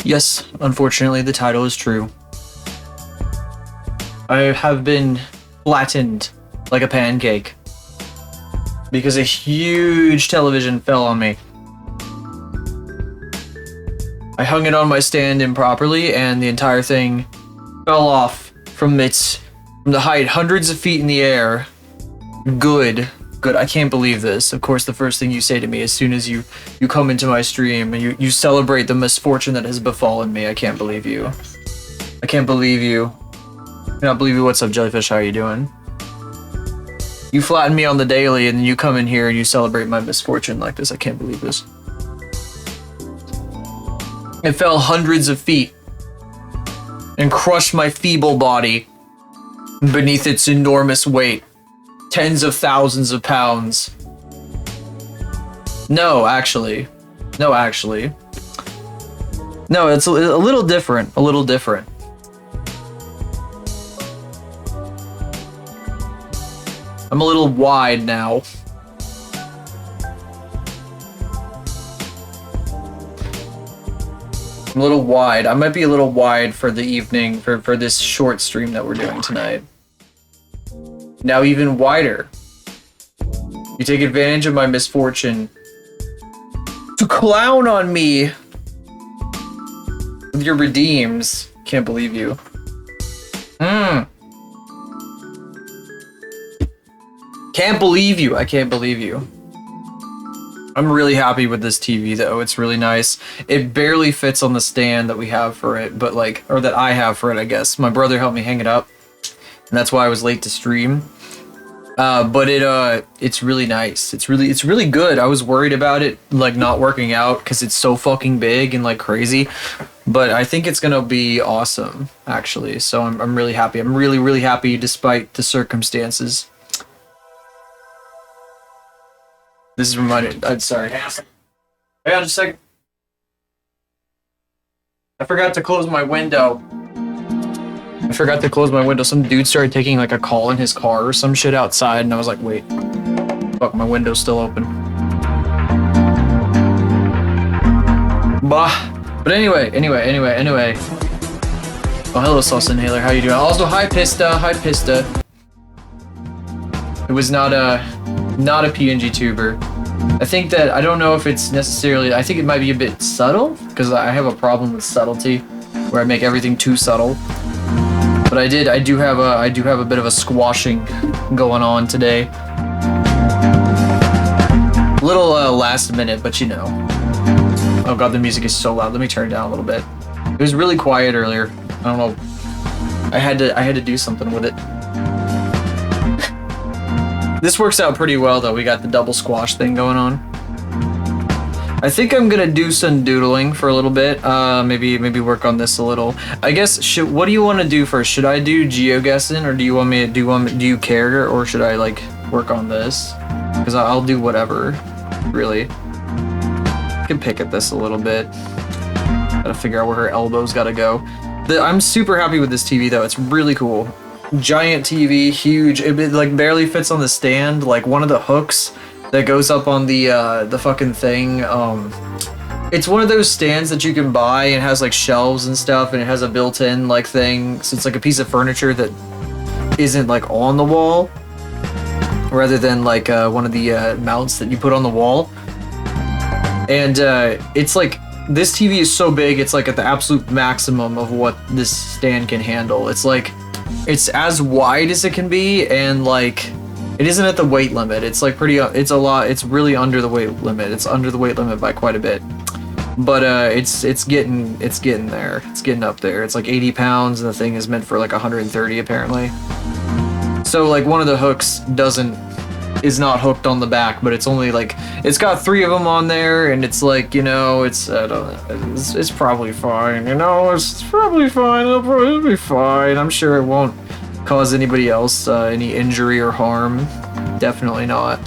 Yes, unfortunately, the title is true. I have been flattened like a pancake because a huge television fell on me. I hung it on my stand improperly, and the entire thing fell off from the height, hundreds of feet in the air. Good. I can't believe this. Of course, the first thing you say to me as soon as you come into my stream and you celebrate the misfortune that has befallen me. I can't believe you. I can't believe you. I cannot believe you. What's up, Jellyfish? How are you doing? You flatten me on the daily, and then you come in here and you celebrate my misfortune like this. I can't believe this. It fell hundreds of feet and crushed my feeble body beneath its enormous weight. Tens of thousands of pounds. No, actually. No, it's a little different. A little different. I'm a little wide now. I'm a little wide. I might be a little wide for the evening, for this short stream that we're doing tonight. Now even wider. You take advantage of my misfortune to clown on me with your redeems. Can't believe you. Can't believe you. I can't believe you. I'm really happy with this TV though. It's really nice. It barely fits on the stand that we have for it, but or that I have for it, I guess. My brother helped me hang it up, and that's why I was late to stream. But it's really nice. It's really good. I was worried about it not working out because it's so fucking big and crazy, but I think it's gonna be awesome actually. So I'm really happy. I'm really happy despite the circumstances. This is reminded. I'm sorry. Hang on just a second. I forgot to close my window. Some dude started taking a call in his car or some shit outside, and I was like, wait. Fuck, my window's still open. Bah. But anyway. Oh, hello, Sauce Inhaler. How you doing? Also, hi, Pista. It was not a PNG tuber. I think that, I don't know if it's necessarily, I think it might be a bit subtle, because I have a problem with subtlety, where I make everything too subtle. But I do have a bit of a squashing going on today. Little last minute, but you know. Oh god, the music is so loud. Let me turn it down a little bit. It was really quiet earlier. I don't know. I had to do something with it. This works out pretty well though. We got the double squash thing going on. I think I'm gonna do some doodling for a little bit. Maybe work on this a little. I guess what do you want to do first? Should I do GeoGuessing, or do you care, or should I work on this? Because I'll do whatever, really. I can pick at this a little bit. Gotta figure out where her elbows gotta go. I'm super happy with this TV though. It's really cool. Giant TV, huge. It barely fits on the stand. One of the hooks that goes up on the fucking thing. It's one of those stands that you can buy and has shelves and stuff, and it has a built-in thing. So it's a piece of furniture that isn't on the wall, rather than one of the mounts that you put on the wall. And it's this TV is so big, it's like at the absolute maximum of what this stand can handle. It's like, it's as wide as it can be, and like, it isn't at the weight limit. It's like pretty, it's a lot, it's really under the weight limit. It's under the weight limit by quite a bit. But it's getting there. It's getting up there. It's like 80 pounds, and the thing is meant for like 130 apparently. So like one of the hooks is not hooked on the back, but it's only like, it's got 3 of them on there, and it's like, you know, it's, I don't know, it's probably fine, you know, it's probably fine, it'll probably be fine. I'm sure it won't cause anybody else any injury or harm. Definitely not.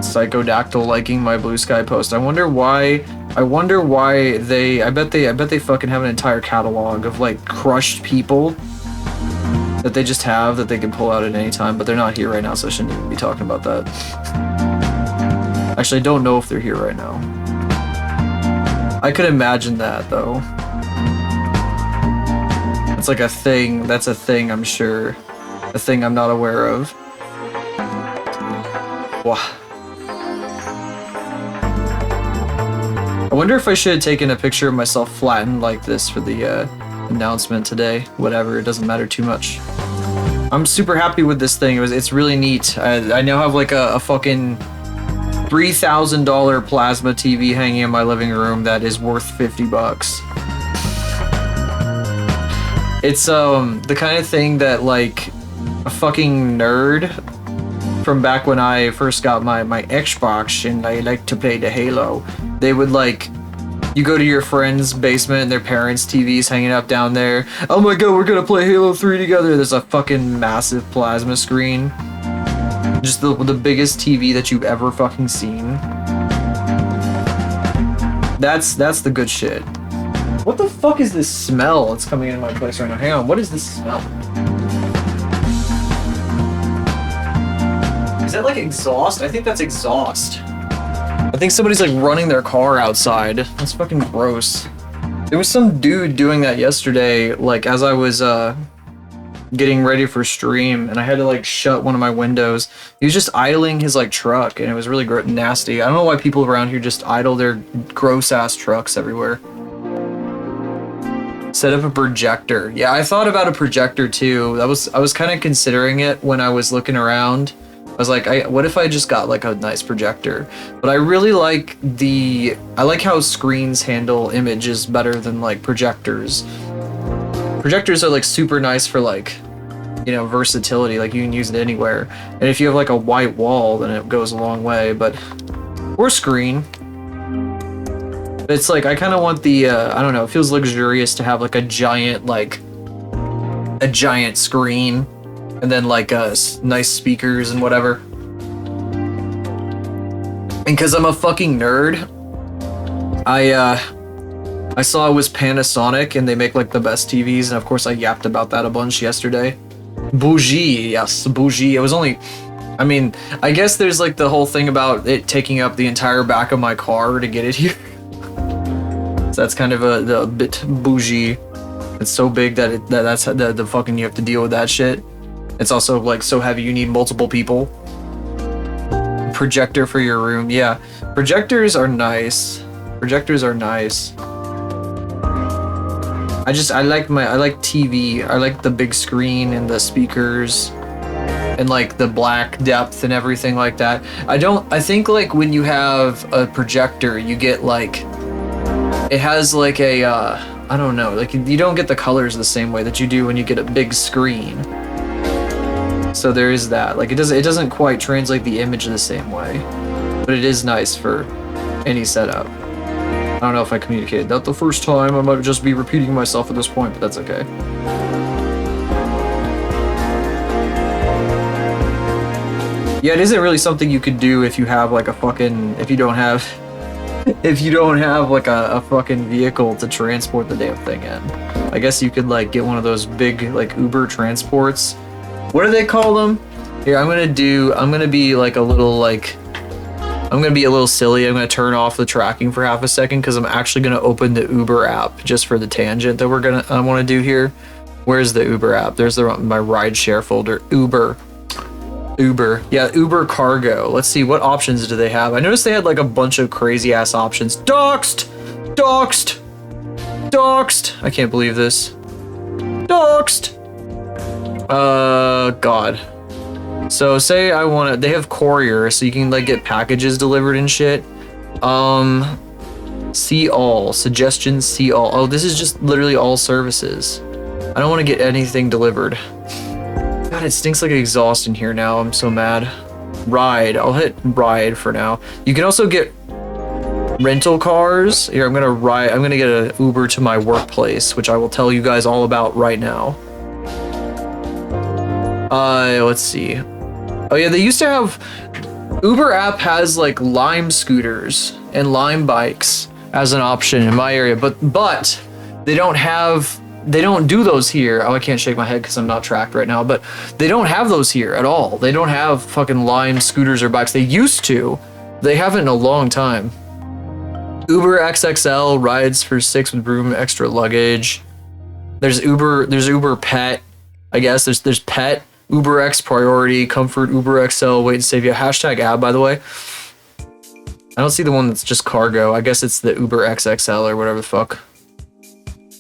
Psychodactyl liking my Blue Sky post. I wonder why they, I bet they fucking have an entire catalog of like crushed people that they just have that they can pull out at any time, but they're not here right now, so I shouldn't even be talking about that. Actually, I don't know if they're here right now. I could imagine that, though. It's like a thing. That's a thing, I'm sure. A thing I'm not aware of. Wow. I wonder if I should have taken a picture of myself flattened like this for the announcement today. Whatever, it doesn't matter too much. I'm super happy with this thing. It's really neat. I now have like a fucking $3,000 plasma TV hanging in my living room that is worth $50. It's the kind of thing that like a fucking nerd from back when I first got my Xbox and I liked to play the Halo, they would like, you go to your friend's basement and their parents' TV's hanging up down there. Oh my god, we're gonna play Halo 3 together. There's a fucking massive plasma screen. Just the biggest TV that you've ever fucking seen. That's the good shit. What the fuck is this smell that's coming in my place right now? Hang on, what is this smell? Is that like exhaust? I think that's exhaust. I think somebody's like running their car outside. That's fucking gross. There was some dude doing that yesterday, like as I was getting ready for stream, and I had to like shut one of my windows. He was just idling his like truck, and it was really nasty. I don't know why people around here just idle their gross ass trucks everywhere. Set up a projector. Yeah, I thought about a projector too. I was kind of considering it when I was looking around. I was like, what if I just got like a nice projector? But I really like I like how screens handle images better than like projectors. Projectors are like super nice for like, you know, versatility. Like you can use it anywhere. And if you have like a white wall, then it goes a long way. But or screen. But it's like I kind of want the I don't know. It feels luxurious to have like a giant screen. And then like nice speakers and whatever. And because I'm a fucking nerd, I saw it was Panasonic and they make like the best TVs, and of course I yapped about that a bunch yesterday. Bougie, yes, bougie. It was only, I mean, I guess there's like the whole thing about it taking up the entire back of my car to get it here. So that's kind of a bit bougie. It's so big that that's the fucking, you have to deal with that shit. It's also like so heavy you need multiple people. Projector for your room. Yeah, projectors are nice. Projectors are nice. I like TV. I like the big screen and the speakers and like the black depth and everything like that. I think like when you have a projector, you get like, it has like a I don't know, like you don't get the colors the same way that you do when you get a big screen. So there is that. Like it doesn't quite translate the image the same way, but it is nice for any setup. I don't know if I communicated that the first time. I might just be repeating myself at this point, but that's okay. Yeah, it isn't really something you could do if you have like a fucking, if you don't have like a fucking vehicle to transport the damn thing in. I guess you could like get one of those big like Uber transports. What do they call them? Here, I'm gonna be like a little like, I'm gonna be a little silly. I'm gonna turn off the tracking for half a second because I'm actually gonna open the Uber app just for the tangent that I want to do here. Where's the Uber app? There's my rideshare folder. Uber. Uber. Yeah, Uber Cargo. Let's see, what options do they have? I noticed they had like a bunch of crazy ass options. Doxed! Doxed! Doxed! I can't believe this. Doxed! God. So say I want to, they have courier, so you can like get packages delivered and shit. See all, suggestions, see all. Oh, this is just literally all services. I don't want to get anything delivered. God, it stinks like exhaust in here now. I'm so mad. Ride, I'll hit ride for now. You can also get rental cars. Here, I'm gonna get an Uber to my workplace, which I will tell you guys all about right now. Let's see. Oh yeah, they used to have, Uber app has like Lime scooters and Lime bikes as an option in my area, but they don't do those here. Oh, I can't shake my head because I'm not tracked right now, but they don't have those here at all. They don't have fucking Lime scooters or bikes. They used to. They haven't in a long time. Uber XXL rides for 6 with room, extra luggage. There's Uber Pet. I guess there's Pet, Uber X Priority, Comfort, Uber XL, Wait and Save You. Hashtag ad, by the way. I don't see the one that's just cargo. I guess it's the Uber XXL or whatever the fuck.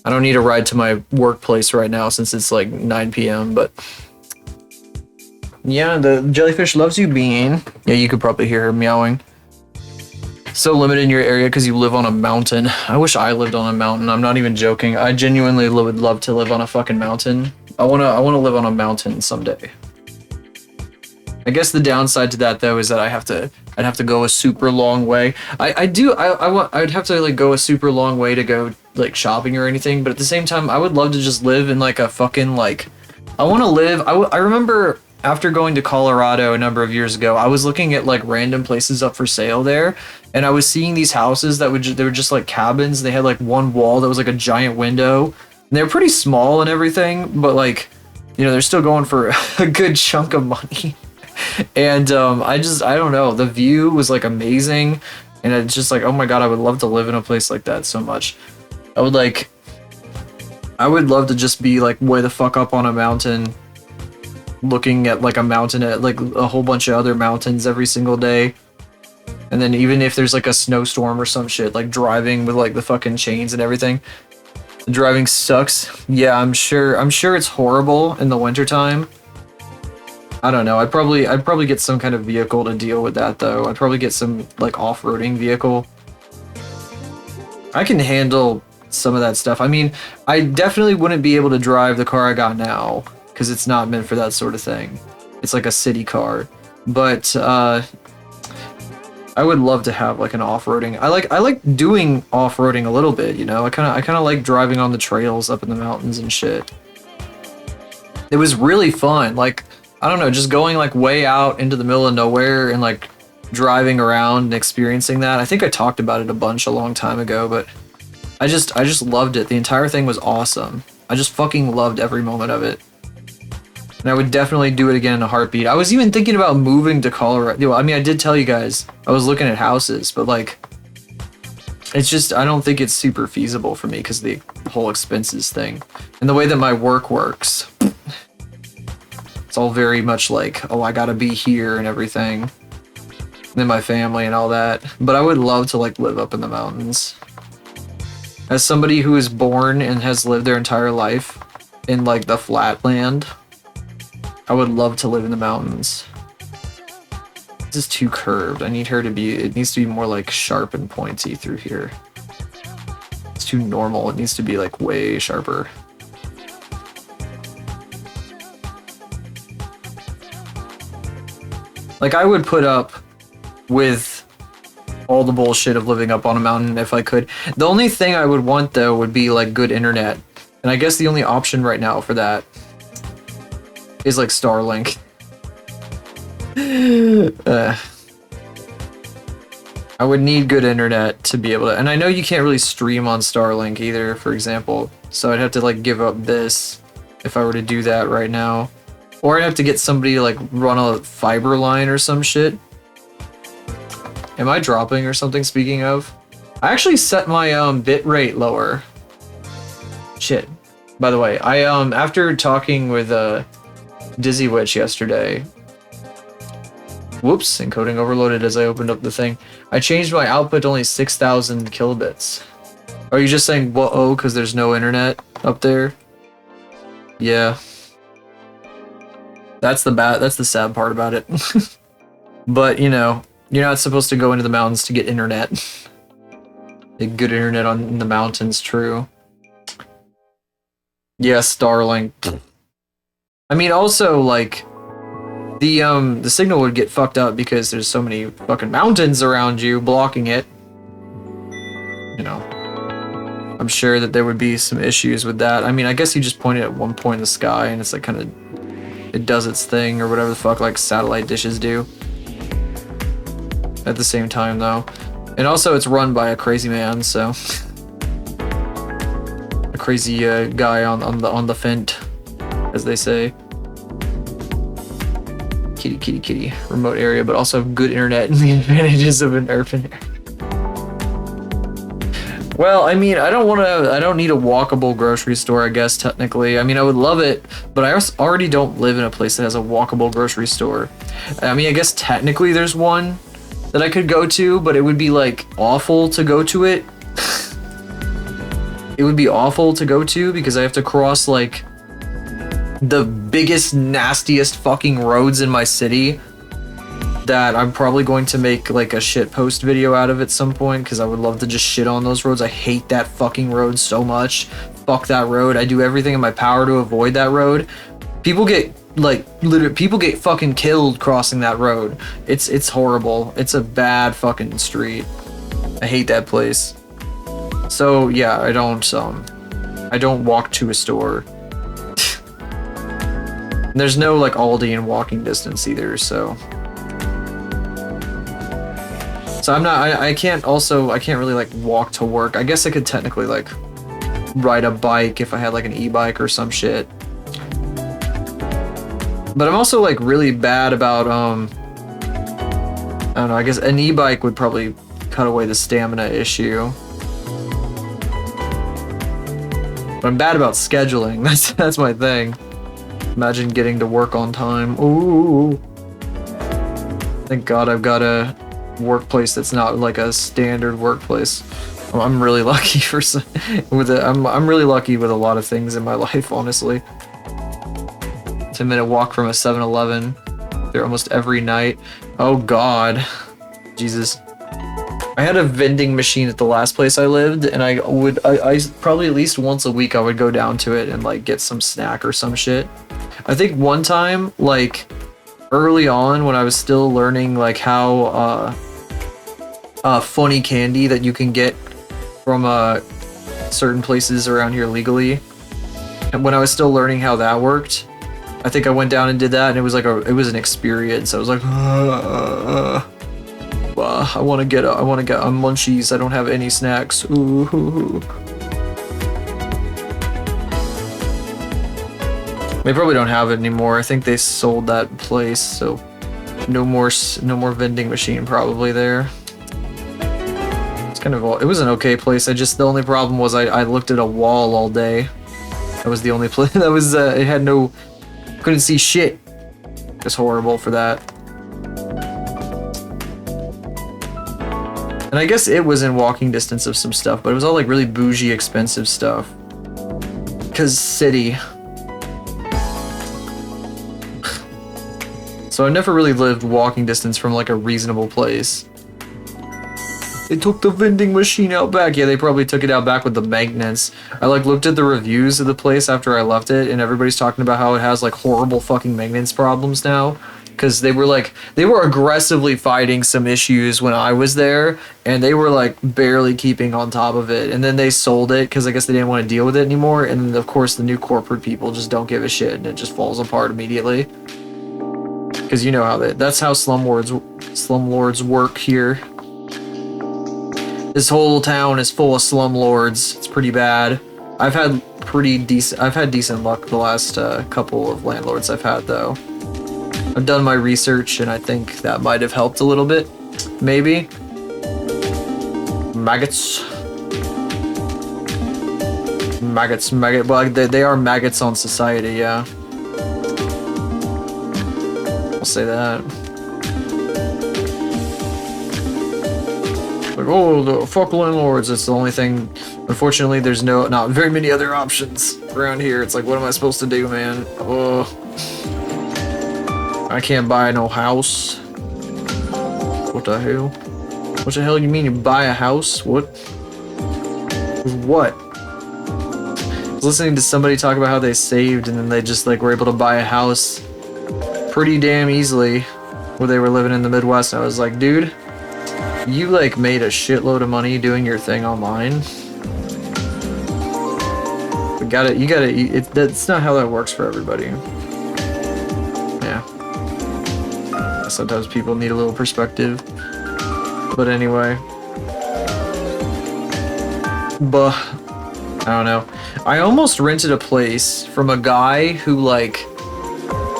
I don't need a ride to my workplace right now since it's like 9 p.m. But yeah, the jellyfish loves you, Bean. Yeah, you could probably hear her meowing. So limited in your area because you live on a mountain. I wish I lived on a mountain. I'm not even joking. I genuinely would love to live on a fucking mountain. I wanna live on a mountain someday. I guess the downside to that though is that I'd have to go a super long way. I'd have to like go a super long way to go like shopping or anything, but at the same time I would love to just live in like a fucking like, I remember after going to Colorado a number of years ago, I was looking at like random places up for sale there, and I was seeing these houses that they were just like cabins. They had like one wall that was like a giant window, and they were pretty small and everything, but like, you know, they're still going for a good chunk of money. And I don't know, the view was like amazing, and it's just like, oh my god, I would love to live in a place like that so much. I would love to just be like way the fuck up on a mountain, looking at like a mountain at like a whole bunch of other mountains every single day. And then even if there's like a snowstorm or some shit, like driving with like the fucking chains and everything. The driving sucks. Yeah, I'm sure it's horrible in the wintertime. I don't know. I'd probably get some kind of vehicle to deal with that though. I'd probably get some like off-roading vehicle. I can handle some of that stuff. I mean, I definitely wouldn't be able to drive the car I got now because it's not meant for that sort of thing. It's like a city car. But I would love to have like an off-roading. I like doing off-roading a little bit, you know. I kind of like driving on the trails up in the mountains and shit. It was really fun. Like, I don't know, just going like way out into the middle of nowhere and like driving around and experiencing that. I think I talked about it a bunch a long time ago, but I just loved it. The entire thing was awesome. I just fucking loved every moment of it. And I would definitely do it again in a heartbeat. I was even thinking about moving to Colorado. I mean, I did tell you guys I was looking at houses, but like, it's just, I don't think it's super feasible for me because the whole expenses thing and the way that my work works. It's all very much like, oh, I gotta be here and everything. And then my family and all that. But I would love to like live up in the mountains. As somebody who is born and has lived their entire life in like the flatland, I would love to live in the mountains. This is too curved. I need her to be, it needs to be more like sharp and pointy through here. It's too normal. It needs to be like way sharper. Like, I would put up with all the bullshit of living up on a mountain if I could. The only thing I would want, though, would be, like, good internet. And I guess the only option right now for that is, like, Starlink. I would need good internet to be able to... And I know you can't really stream on Starlink either, for example. So I'd have to, like, give up this if I were to do that right now. Or I'd have to get somebody to like run a fiber line or some shit. Am I dropping or something, speaking of? I actually set my bit rate lower. Shit. By the way, I after talking with Dizzy Witch yesterday, Whoops, encoding overloaded as I opened up the thing. I changed my output to only 6,000 kilobits. Are you just saying whoa because there's no internet up there? Yeah. That's the sad part about it. But, you know, you're not supposed to go into the mountains to get internet. Get good internet in the mountains, true. Yeah, Starlink. I mean, also, like, the signal would get fucked up because there's so many fucking mountains around you blocking it. You know, I'm sure that there would be some issues with that. I mean, I guess you just point it at one point in the sky and it's like kind of, it does its thing or whatever the fuck like satellite dishes do. At the same time, though. And also, it's run by a crazy man, so a crazy guy on the fent, as they say. Kitty, kitty, kitty. Remote area, but also good internet and the advantages of an urban area. Well, I mean, I don't need a walkable grocery store, I guess, technically. I mean, I would love it, but I already don't live in a place that has a walkable grocery store. I mean, I guess technically there's one that I could go to, but it would be like awful to go to it. It would be awful to go to because I have to cross like the biggest, nastiest fucking roads in my city that I'm probably going to make like a shit post video out of at some point because I would love to just shit on those roads. I hate that fucking road so much. Fuck that road. I do everything in my power to avoid that road. People get like literally people get fucking killed crossing that road. It's horrible. It's a bad fucking street. I hate that place. So yeah, I don't walk to a store. There's no like Aldi in walking distance either, so I'm not I can't really like walk to work. I guess I could technically like ride a bike if I had like an e-bike or some shit. But I'm also like really bad about I don't know, I guess an e-bike would probably cut away the stamina issue. But I'm bad about scheduling. That's my thing. Imagine getting to work on time. Ooh. Thank God I've got a workplace that's not like a standard workplace. I'm really lucky I'm really lucky with a lot of things in my life, honestly. 10-minute walk from a 7-Eleven there almost every night. Oh God. Jesus. I had a vending machine at the last place I lived, and I probably at least once a week I would go down to it and like get some snack or some shit. I think one time, like early on when I was still learning like how funny candy that you can get from certain places around here legally, and when I was still learning how that worked, I think I went down and did that, and it was an experience. I was like, I want to get munchies. I don't have any snacks. Ooh. They probably don't have it anymore. I think they sold that place, so no more vending machine probably there. It's kind of it was an okay place. The only problem was I looked at a wall all day. That was the only place. That was it had no, couldn't see shit. It was horrible for that. And I guess it was in walking distance of some stuff, but it was all like really bougie, expensive stuff. 'Cause city. So I never really lived walking distance from like a reasonable place. They took the vending machine out back. Yeah, they probably took it out back with the maintenance. I like looked at the reviews of the place after I left it, and everybody's talking about how it has like horrible fucking maintenance problems now. Because they were aggressively fighting some issues when I was there, and they were like barely keeping on top of it. And then they sold it because I guess they didn't want to deal with it anymore. And of course, the new corporate people just don't give a shit, and it just falls apart immediately. Because you know how that's how slumlords work here. This whole town is full of slumlords. It's pretty bad. I've had decent luck the last couple of landlords I've had though. I've done my research, and I think that might have helped a little bit. Maybe. Maggots. Well, they are maggots on society, yeah. I'll say that. Like, oh, the fuck landlords. It's the only thing. Unfortunately, there's not very many other options around here. It's like, what am I supposed to do, man? Oh, I can't buy no house. What the hell? What the hell you mean you buy a house? What? What? I was listening to somebody talk about how they saved and then they just like were able to buy a house pretty damn easily where they were living in the Midwest. And I was like, dude, you like made a shitload of money doing your thing online. That's not how that works for everybody. Yeah. Sometimes people need a little perspective. But anyway. But I don't know. I almost rented a place from a guy who like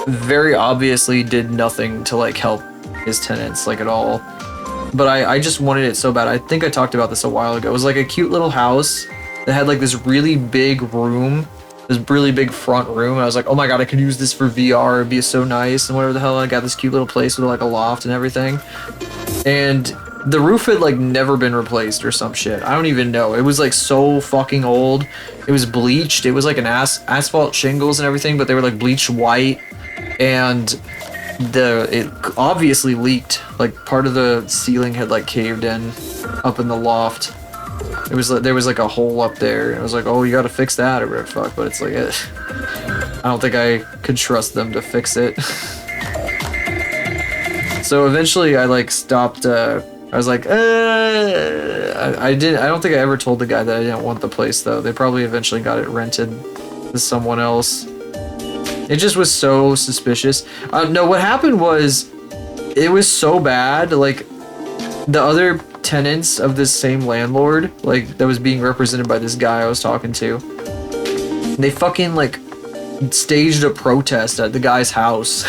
very obviously did nothing to like help his tenants like at all. But I just wanted it so bad. I think I talked about this a while ago. It was like a cute little house that had like this really big room, this really big front room. I was like, oh my god, I could use this for VR. It'd be so nice and whatever the hell. I got this cute little place with like a loft and everything. And the roof had like never been replaced or some shit. I don't even know. It was like so fucking old. It was bleached. It was like an asphalt shingles and everything, but they were like bleached white. And it obviously leaked. Like part of the ceiling had like caved in up in the loft. It was like there was like a hole up there. And it was like, oh, you got to fix that or whatever. Fuck, but it's like I don't think I could trust them to fix it. So eventually, I like stopped. I was like, I don't think I ever told the guy that I didn't want the place though. They probably eventually got it rented to someone else. It just was so suspicious. No, what happened was, it was so bad. Like, the other tenants of this same landlord, like, that was being represented by this guy I was talking to, they fucking, like, staged a protest at the guy's house.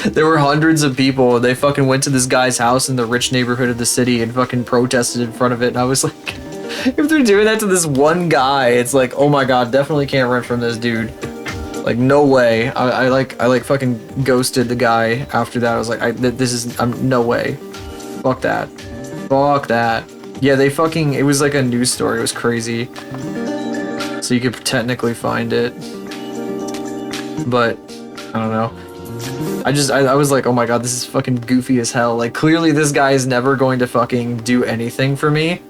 There were hundreds of people, and they fucking went to this guy's house in the rich neighborhood of the city and fucking protested in front of it, and I was like, if they're doing that to this one guy, it's like, oh my god, definitely can't rent from this dude. Like, no way. I like fucking ghosted the guy after that. I was like, no way. Fuck that. Fuck that. Yeah, they fucking, it was like a news story. It was crazy. So you could technically find it. But, I don't know. I was like, oh my god, this is fucking goofy as hell. Like, clearly this guy is never going to fucking do anything for me.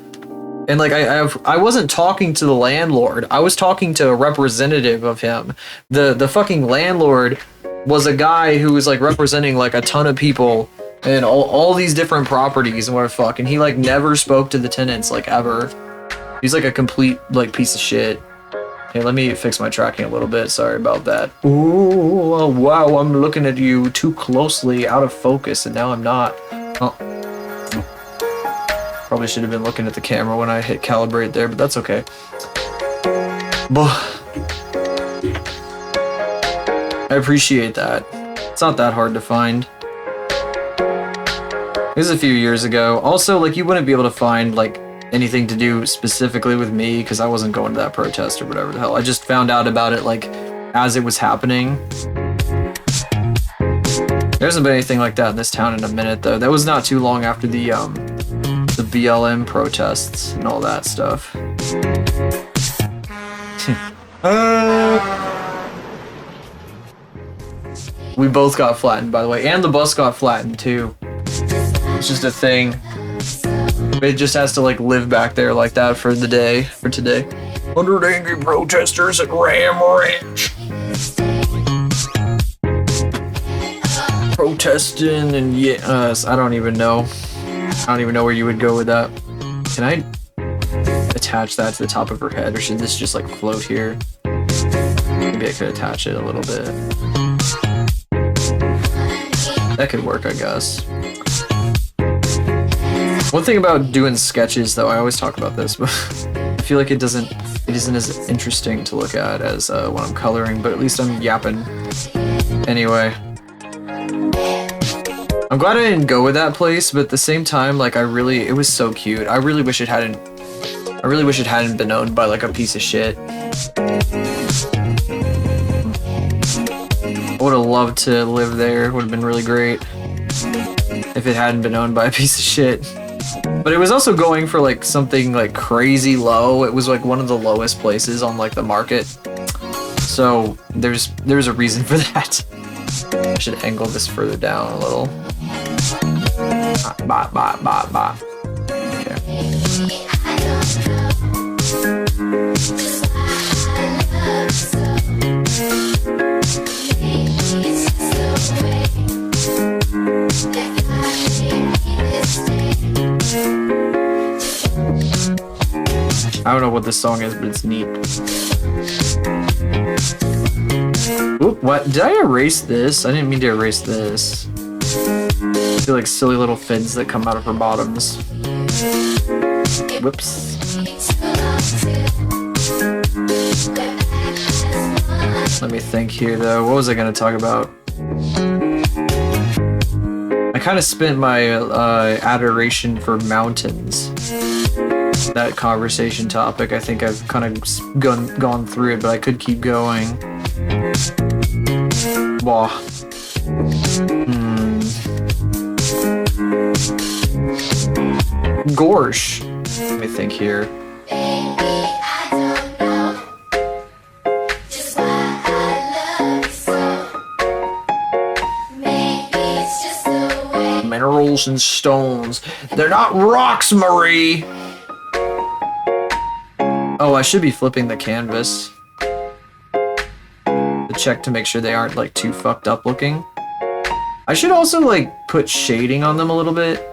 And like, I wasn't talking to the landlord. I was talking to a representative of him. The fucking landlord was a guy who was like representing like a ton of people and all these different properties and what the fuck. And he like never spoke to the tenants like ever. He's like a complete like piece of shit. Hey, let me fix my tracking a little bit. Sorry about that. Ooh, wow, I'm looking at you too closely, out of focus, and now I'm not. Oh. Probably should have been looking at the camera when I hit calibrate there, but that's okay. I appreciate that. It's not that hard to find. It was a few years ago. Also, like, you wouldn't be able to find, like, anything to do specifically with me because I wasn't going to that protest or whatever the hell. I just found out about it, like, as it was happening. There hasn't been anything like that in this town in a minute, though. That was not too long after the BLM protests and all that stuff. We both got flattened, by the way, and the bus got flattened too. It's just a thing. It just has to like live back there like that for the day, for today. 100 angry protesters at Ram Ranch. Protesting and yes, I don't even know. I don't even know where you would go with that. Can I attach that to the top of her head, or should this just like float here? Maybe I could attach it a little bit. That could work, I guess. One thing about doing sketches, though, I always talk about this, but I feel like it isn't as interesting to look at as when I'm coloring, but at least I'm yapping. Anyway. I'm glad I didn't go with that place, but at the same time, like, it was so cute. I really wish it hadn't been owned by, like, a piece of shit. I would have loved to live there. It would have been really great if it hadn't been owned by a piece of shit. But it was also going for like something like crazy low. It was like one of the lowest places on like the market. So there's a reason for that. I should angle this further down a little. Okay. I don't know what this song is, but it's neat. Oop, what? Did I erase this? I didn't mean to erase this. I feel like silly little fins that come out of her bottoms. Whoops. Let me think here, though. What was I going to talk about? I kind of spent my adoration for mountains. That conversation topic. I think I've kind of gone through it, but I could keep going. Wow. Gorsh. Let me think here. Minerals and stones. They're not rocks, Marie! Oh, I should be flipping the canvas to check to make sure they aren't like too fucked up looking. I should also like put shading on them a little bit,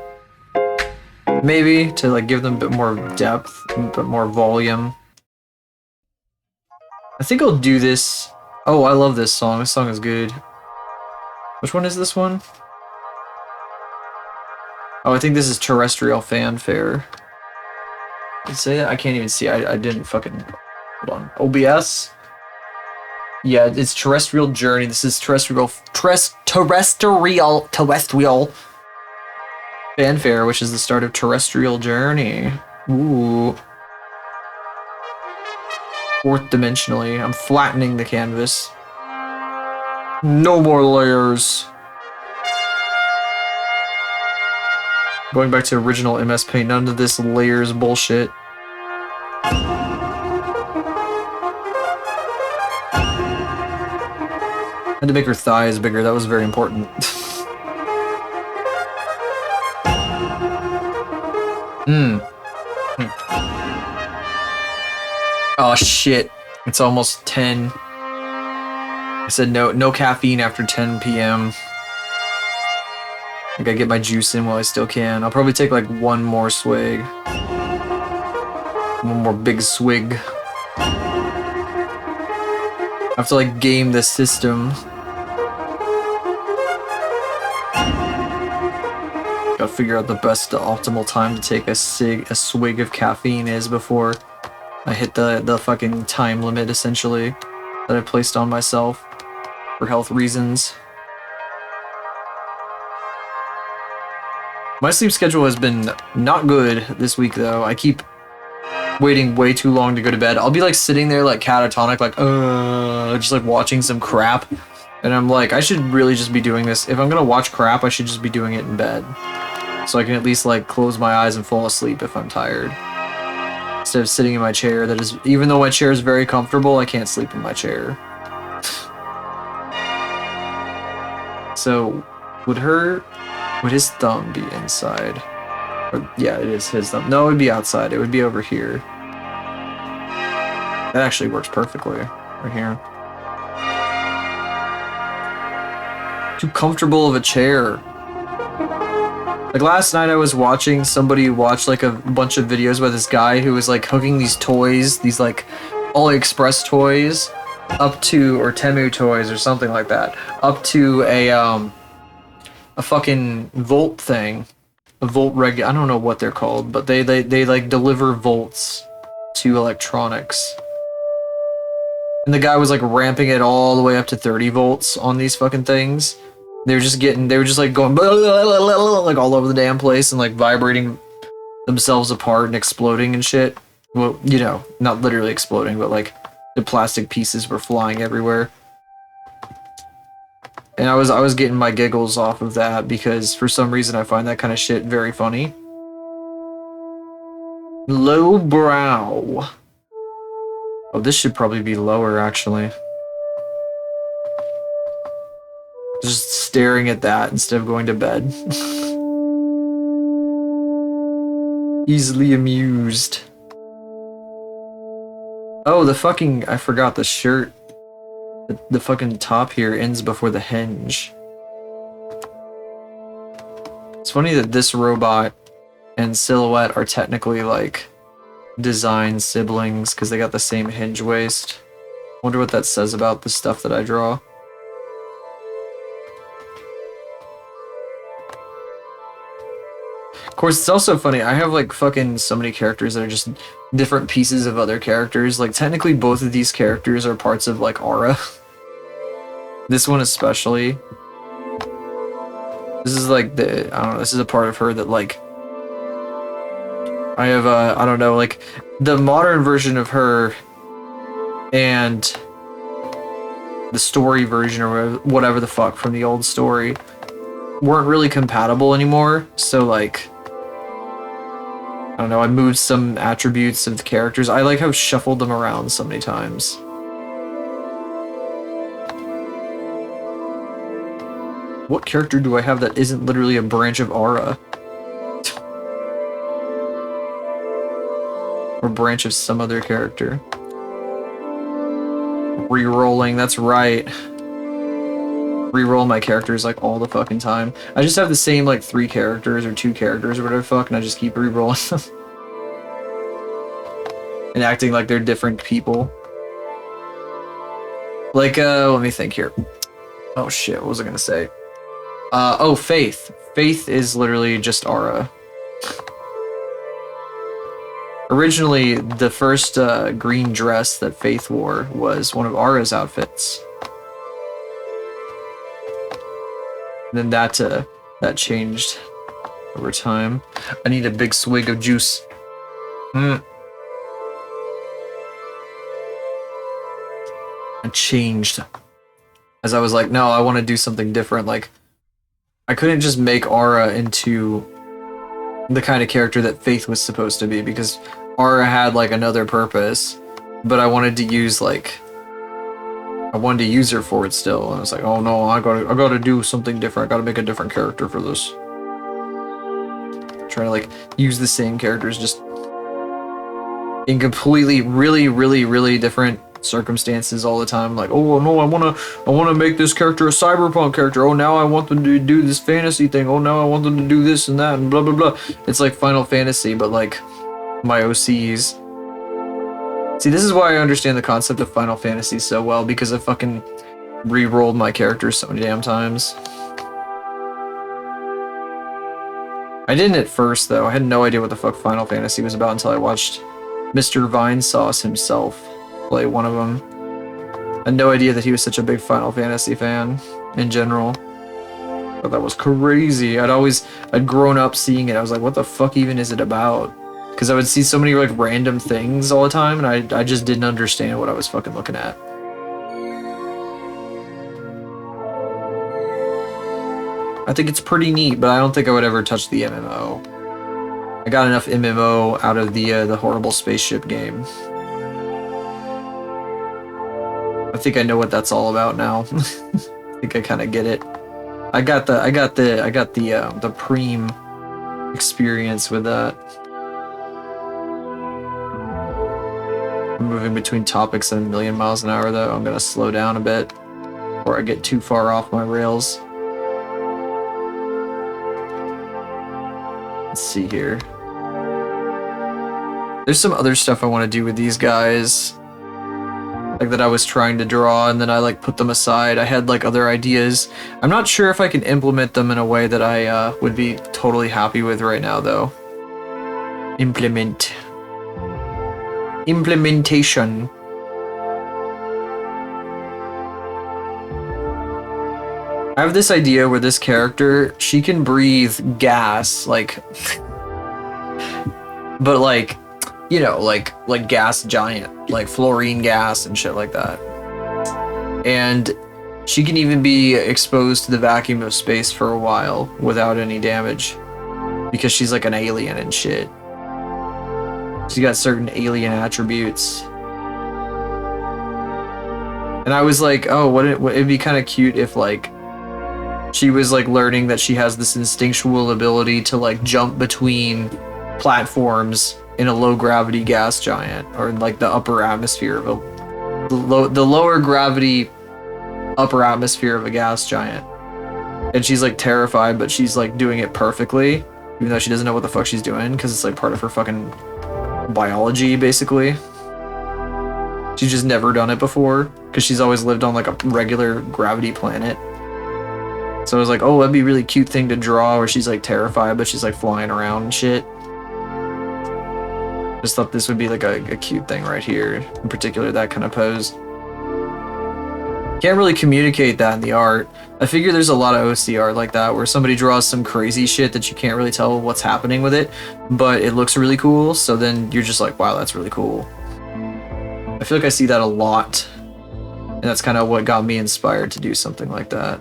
maybe to like give them a bit more depth, a bit more volume. I think I'll do this. Oh, I love this song. This song is good. Which one is this one? Oh, I think this is Terrestrial Fanfare. Did it say that? I can't even see. I didn't fucking... Hold on. OBS? Yeah, it's Terrestrial Journey. This is Terrestrial Fanfare, which is the start of Terrestrial Journey. Ooh. Fourth dimensionally. I'm flattening the canvas. No more layers. Going back to original MS Paint, none of this layers bullshit. Had to make her thighs bigger, that was very important. Oh shit, it's almost 10. I said no caffeine after 10 p.m. I gotta get my juice in while I still can. I'll probably take like one more swig. One more big swig. I have to like game the system. Gotta figure out the best optimal time to take a swig of caffeine is before I hit the fucking time limit essentially that I placed on myself for health reasons. My sleep schedule has been not good this week, though. I keep waiting way too long to go to bed. I'll be like sitting there like catatonic, like just like watching some crap, and I'm like, I should really just be doing this. If I'm gonna watch crap, I should just be doing it in bed, so I can at least like close my eyes and fall asleep if I'm tired, instead of sitting in my chair. That is, even though my chair is very comfortable, I can't sleep in my chair. So, would his thumb be inside? Or, yeah, it is his thumb. No, it would be outside. It would be over here. That actually works perfectly. Right here. Too comfortable of a chair. Like last night I was watching somebody watch like a bunch of videos by this guy who was like hooking these toys, these like AliExpress toys, up to, or Temu toys or something like that, up to a fucking volt thing, a volt reg. I don't know what they're called, but they like deliver volts to electronics. And the guy was like ramping it all the way up to 30 volts on these fucking things. They were just like going like all over the damn place and like vibrating themselves apart and exploding and shit. Well, you know, not literally exploding, but like the plastic pieces were flying everywhere. And I was getting my giggles off of that because for some reason I find that kind of shit very funny. Low brow. Oh, this should probably be lower, actually. Just staring at that instead of going to bed. Easily amused. Oh, the fucking... I forgot the shirt. The fucking top here ends before the hinge. It's funny that this robot and Silhouette are technically, like, design siblings because they got the same hinge waist. Wonder what that says about the stuff that I draw. Of course, it's also funny, I have like fucking so many characters that are just different pieces of other characters. Like technically both of these characters are parts of like Aura. This one especially. This is like the, I don't know, this is a part of her that like, I have I don't know, like the modern version of her and the story version or whatever the fuck from the old story weren't really compatible anymore. So like, I don't know, I moved some attributes of the characters. I like have shuffled them around so many times. What character do I have that isn't literally a branch of Aura? Or branch of some other character? Rerolling, that's right. Reroll my characters like all the fucking time. I just have the same like 3 characters or 2 characters or whatever the fuck, and I just keep rerolling them. And acting like they're different people. Like, let me think here. Oh shit, what was I gonna say? Oh, Faith. Faith is literally just Aura. Originally, the first green dress that Faith wore was one of Aura's outfits. And then that changed over time. I need a big swig of juice. I changed. As I was like, no, I want to do something different. Like, I couldn't just make Aura into the kind of character that Faith was supposed to be, because Aura had like another purpose, but I wanted to use like, I wanted to use her for it still, and I was like, oh no, I gotta do something different. I gotta make a different character for this. Trying to like use the same characters just in completely, really different circumstances all the time. Like, oh no, I wanna make this character a cyberpunk character. Oh, now I want them to do this fantasy thing. Oh, now I want them to do this and that and blah blah blah. It's like Final Fantasy, but like my OCs. See, this is why I understand the concept of Final Fantasy so well, because I fucking re-rolled my characters so many damn times. I didn't at first, though. I had no idea what the fuck Final Fantasy was about until I watched Mr. Vinesauce himself play one of them. I had no idea that he was such a big Final Fantasy fan in general. But that was crazy. I'd grown up seeing it. I was like, what the fuck even is it about? Because I would see so many like random things all the time, and I just didn't understand what I was fucking looking at. I think it's pretty neat, but I don't think I would ever touch the MMO. I got enough MMO out of the horrible spaceship game. I think I know what that's all about now. I think I kind of get it. I got the Preem experience with that. I'm moving between topics at a million miles an hour, though. I'm gonna slow down a bit before I get too far off my rails. Let's see here. There's some other stuff I want to do with these guys, like that I was trying to draw, and then I like put them aside. I had like other ideas. I'm not sure if I can implement them in a way that I would be totally happy with right now, though. Implementation. I have this idea where this character, she can breathe gas, like, but like, you know, like gas giant, like fluorine gas and shit like that. And she can even be exposed to the vacuum of space for a while without any damage, because she's like an alien and shit. She's got certain alien attributes. And I was like, oh, it'd be kind of cute if like she was like learning that she has this instinctual ability to like jump between platforms in a low gravity gas giant, or in like the upper atmosphere of the lower gravity upper atmosphere of a gas giant. And she's like terrified, but she's like doing it perfectly, even though she doesn't know what the fuck she's doing, because it's like part of her fucking biology, basically. She's just never done it before, because she's always lived on like a regular gravity planet. So I was like, oh, that'd be a really cute thing to draw, where she's like terrified, but she's like flying around and shit. Just thought this would be like a cute thing right here, in particular, that kind of pose. Can't really communicate that in the art. I figure there's a lot of OC art like that, where somebody draws some crazy shit that you can't really tell what's happening with it, but it looks really cool, so then you're just like, wow, that's really cool. I feel like I see that a lot, and that's kind of what got me inspired to do something like that.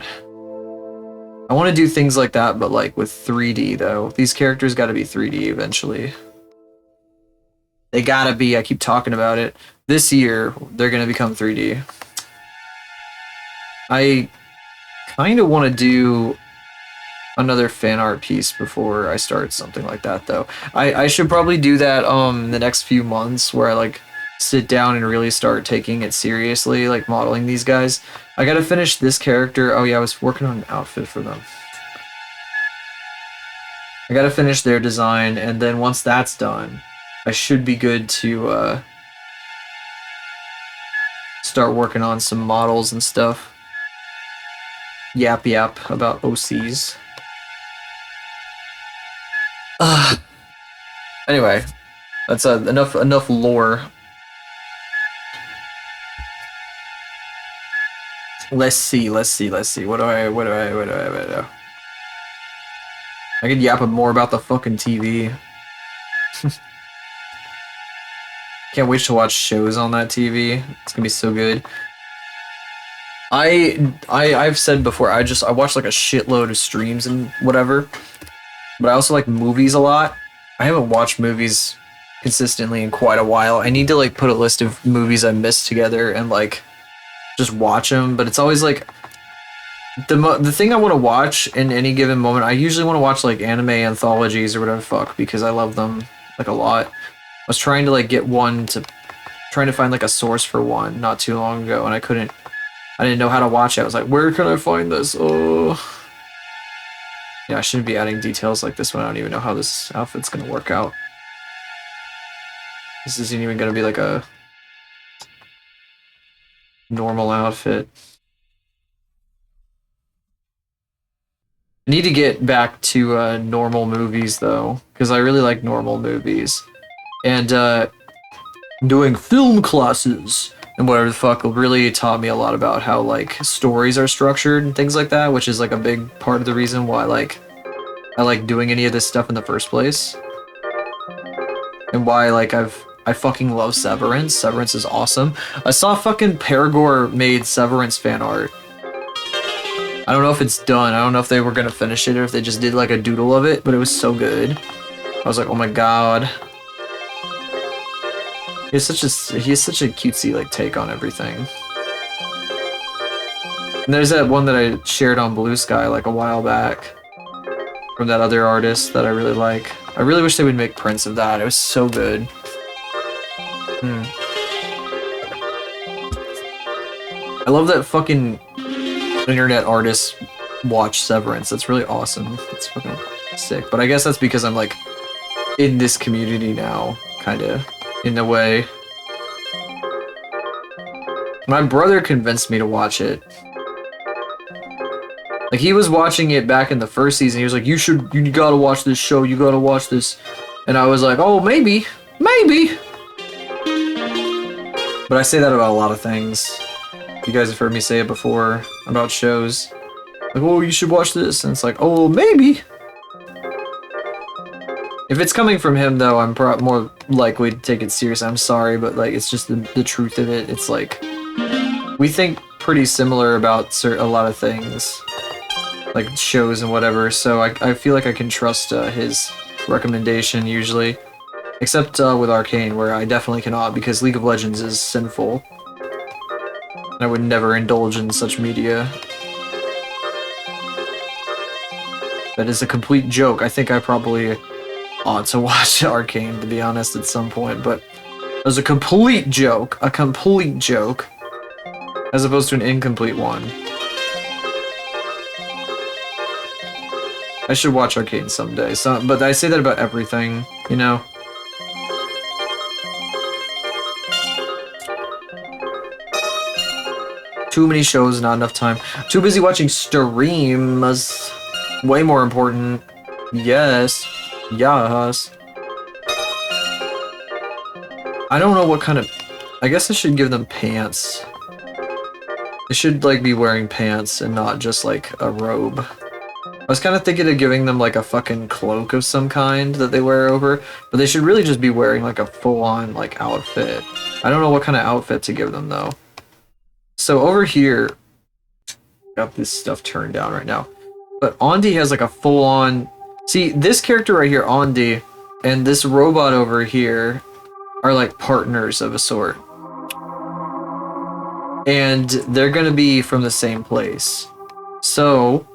I want to do things like that, but like with 3D though. These characters got to be 3D eventually. They gotta be. I keep talking about it. This year, they're gonna become 3D. I kind of want to do another fan art piece before I start something like that, though. I should probably do that in the next few months, where I like sit down and really start taking it seriously, like modeling these guys. I gotta finish this character. Oh yeah, I was working on an outfit for them. I gotta finish their design, and then once that's done, I should be good to start working on some models and stuff. Yap about OCs. Anyway, that's enough lore. Let's see. What do I? I could yap more about the fucking TV. Can't wait to watch shows on that TV. It's gonna be so good. I've said before, I watch like a shitload of streams and whatever, but I also like movies a lot. I haven't watched movies consistently in quite a while. I need to like put a list of movies I missed together and like just watch them, but it's always like the thing I want to watch in any given moment. I usually want to watch like anime anthologies or whatever the fuck, because I love them like a lot. I was trying to like get trying to find like a source for one not too long ago, and I didn't know how to watch it. I was like, where can I find this? Oh. Yeah, I shouldn't be adding details like this one. I don't even know how this outfit's gonna work out. This isn't even gonna be like a normal outfit. I need to get back to normal movies though, because I really like normal movies. And doing film classes and whatever the fuck really taught me a lot about how like stories are structured and things like that, which is like a big part of the reason why I like doing any of this stuff in the first place. And why like I fucking love Severance. Severance is awesome. I saw fucking Paragore made Severance fan art. I don't know if it's done. I don't know if they were gonna finish it or if they just did like a doodle of it, but it was so good. I was like, oh my god. He has such a cutesy like take on everything. And there's that one that I shared on Blue Sky like a while back from that other artist that I really like. I really wish they would make prints of that. It was so good. I love that fucking internet artists watch Severance. That's really awesome. It's fucking sick. But I guess that's because I'm like in this community now, kinda. In a way. My brother convinced me to watch it. Like, he was watching it back in the first season. He was like, you gotta watch this show, you gotta watch this. And I was like, oh, maybe. But I say that about a lot of things. You guys have heard me say it before about shows. Like, oh, you should watch this. And it's like, oh, maybe. If it's coming from him, though, I'm more likely to take it serious. I'm sorry, but like, it's just the truth of it. It's like, we think pretty similar about a lot of things, like shows and whatever. So I feel like I can trust his recommendation usually. Except with Arcane, where I definitely cannot, because League of Legends is sinful. I would never indulge in such media. That is a complete joke. I think I probably ought to watch Arcane, to be honest, at some point, but it was a complete joke. A complete joke. As opposed to an incomplete one. I should watch Arcane someday, but I say that about everything, you know? Too many shows, not enough time. Too busy watching streams. Way more important. Yes. Yes. I don't know what kind of... I guess I should give them pants. They should, like, be wearing pants and not just, like, a robe. I was kind of thinking of giving them, like, a fucking cloak of some kind that they wear over, but they should really just be wearing, like, a full-on, like, outfit. I don't know what kind of outfit to give them, though. So over here... Got this stuff turned down right now. But Andi has, like, a full-on... See, this character right here, Andi, and this robot over here are, like, partners of a sort. And they're gonna be from the same place. So,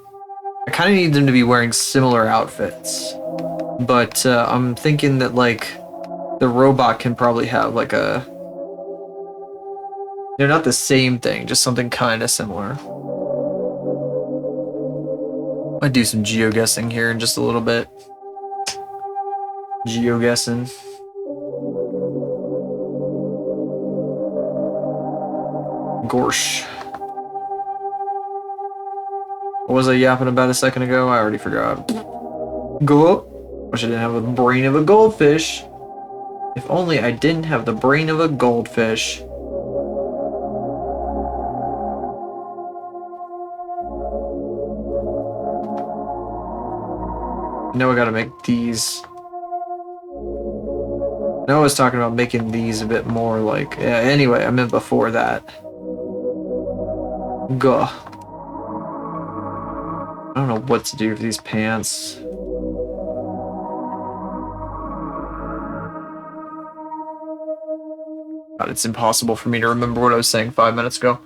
I kind of need them to be wearing similar outfits. But I'm thinking that, like, the robot can probably have, like, a... They're not the same thing, just something kind of similar. I'll do some geoguessing here in just a little bit. Geoguessing. Gorsh. What was I yapping about a second ago? I already forgot. Go. Wish I didn't have the brain of a goldfish. If only I didn't have the brain of a goldfish. Now I gotta make these. No, I was talking about making these a bit more like... Yeah, anyway, I meant before that. Gah. I don't know what to do with these pants. God, it's impossible for me to remember what I was saying 5 minutes ago.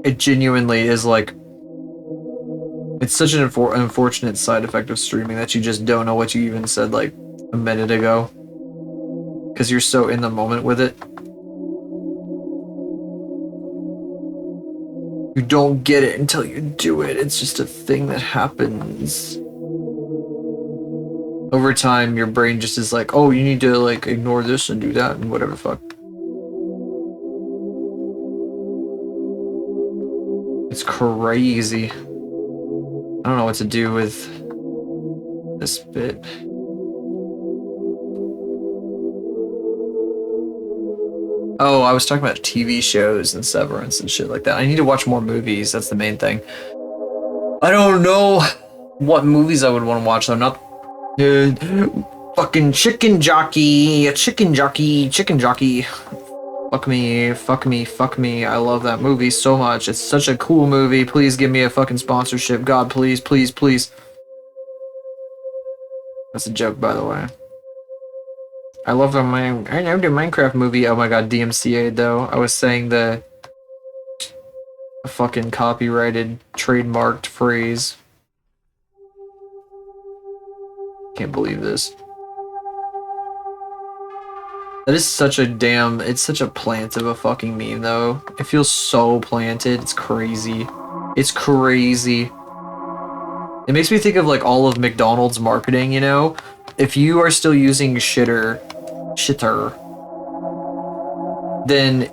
It genuinely is like... It's such an unfortunate side effect of streaming that you just don't know what you even said like a minute ago. Because you're so in the moment with it. You don't get it until you do it. It's just a thing that happens. Over time, your brain just is like, oh, you need to like ignore this and do that and whatever the fuck. It's crazy. I don't know what to do with this bit. Oh, I was talking about TV shows and Severance and shit like that. I need to watch more movies. That's the main thing. I don't know what movies I would want to watch. I'm not... fucking chicken jockey. Chicken jockey. Chicken jockey. Fuck me. Fuck me. Fuck me. I love that movie so much. It's such a cool movie. Please give me a fucking sponsorship. God, please, please, please. That's a joke, by the way. I love the Minecraft movie. Oh my god, DMCA though. I was saying the fucking copyrighted, trademarked phrase. Can't believe this. That is such a damn... It's such a plant of a fucking meme though. It feels so planted. It's crazy. It's crazy. It makes me think of like all of McDonald's marketing, you know? If you are still using shitter, then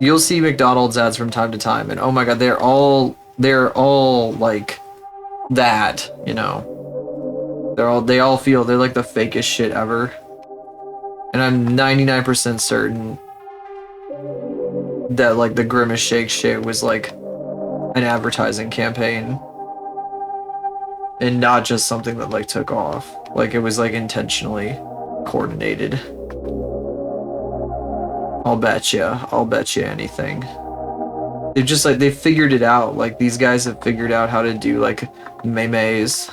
you'll see McDonald's ads from time to time, and oh my god, they're all like that, you know. They all feel they're like the fakest shit ever. And I'm 99% certain that like the Grimace Shake shit was like an advertising campaign. And not just something that like took off. Like it was like intentionally coordinated. I'll bet you anything. They've just like, they figured it out. Like these guys have figured out how to do like memes.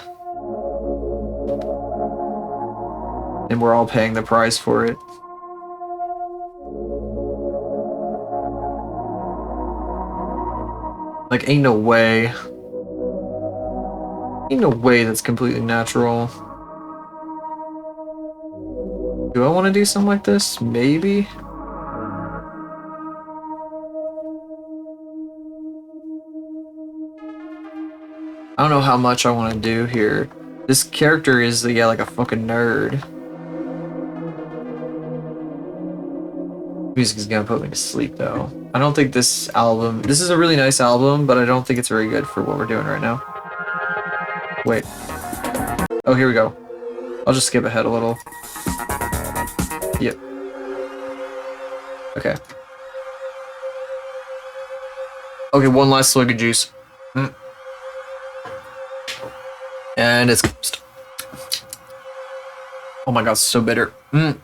and we're all paying the price for it. Like, ain't no way. Ain't no way that's completely natural. Do I want to do something like this? Maybe? I don't know how much I want to do here. This character is, yeah, like a fucking nerd. Music is gonna put me to sleep, though. I don't think this album... This is a really nice album, but I don't think it's very good for what we're doing right now. Wait. Oh, here we go. I'll just skip ahead a little. Yep. Okay. Okay, one last slug of juice. And it's... Oh my god, so bitter. I'm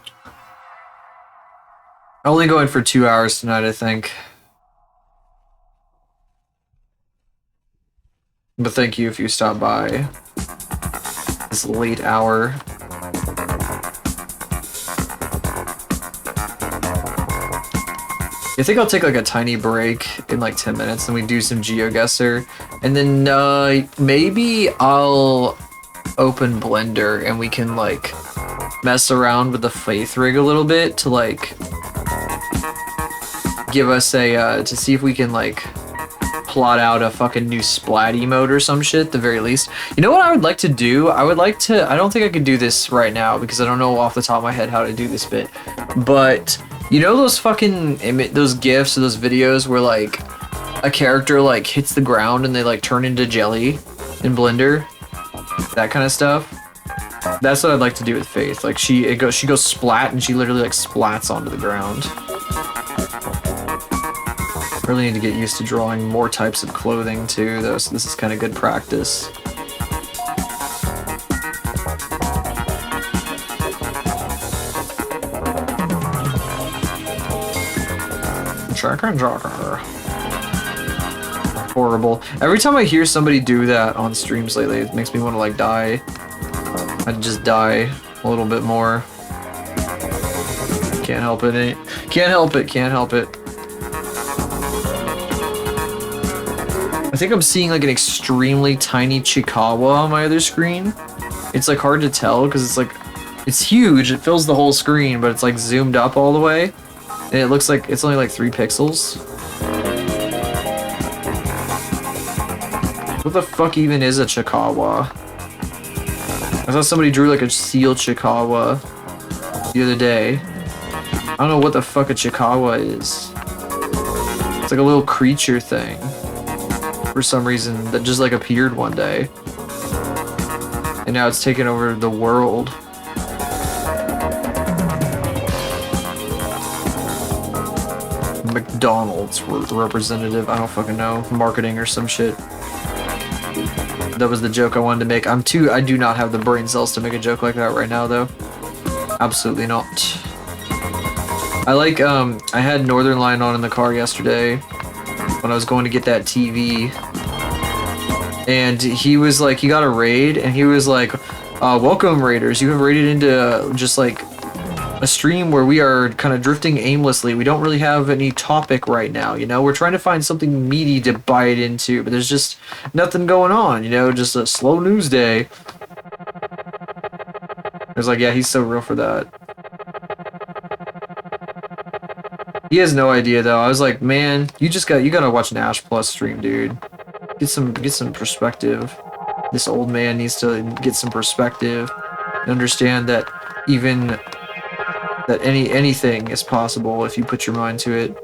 only going for 2 hours tonight, I think. But thank you if you stop by this late hour. I think I'll take like a tiny break in like 10 minutes and we do some GeoGuessr. And then maybe I'll open Blender and we can like mess around with the Faith rig a little bit to like give us a, to see if we can like plot out a fucking new splatty mode or some shit at the very least. You know what I would like to do? I would like to, I don't think I could do this right now because I don't know off the top of my head how to do this bit, but you know those fucking, those GIFs or those videos where like a character like hits the ground and they like turn into jelly in Blender? That kind of stuff. That's what I'd like to do with Faith. Like she goes splat and she literally like splats onto the ground. Really need to get used to drawing more types of clothing too, though, so this is kind of good practice. Horrible. Every time I hear somebody do that on streams lately, it makes me want to like die. I'd just die a little bit more. Can't help it. Can't help it. Can't help it. I think I'm seeing like an extremely tiny Chikawa on my other screen. It's like hard to tell because it's like, it's huge. It fills the whole screen, but it's like zoomed up all the way. And it looks like it's only like 3 pixels. What the fuck even is a Chikawa? I thought somebody drew like a seal Chikawa the other day. I don't know what the fuck a Chikawa is. It's like a little creature thing. For some reason, that just like appeared one day. And now it's taken over the world. McDonald's representative, I don't fucking know. Marketing or some shit. That was the joke I wanted to make. I do not have the brain cells to make a joke like that right now though. Absolutely not. I like, I had Northern Line on in the car yesterday when I was going to get that TV, and he was like, he got a raid, and he was like, welcome raiders, you have raided into just like a stream where we are kind of drifting aimlessly. We don't really have any topic right now, you know, we're trying to find something meaty to bite into, but there's just nothing going on, you know, just a slow news day. I was like, yeah, he's so real for that. He has no idea though. I was like, man, you gotta watch an Ash Plus stream, dude. Get some perspective. This old man needs to get some perspective and understand that anything is possible if you put your mind to it.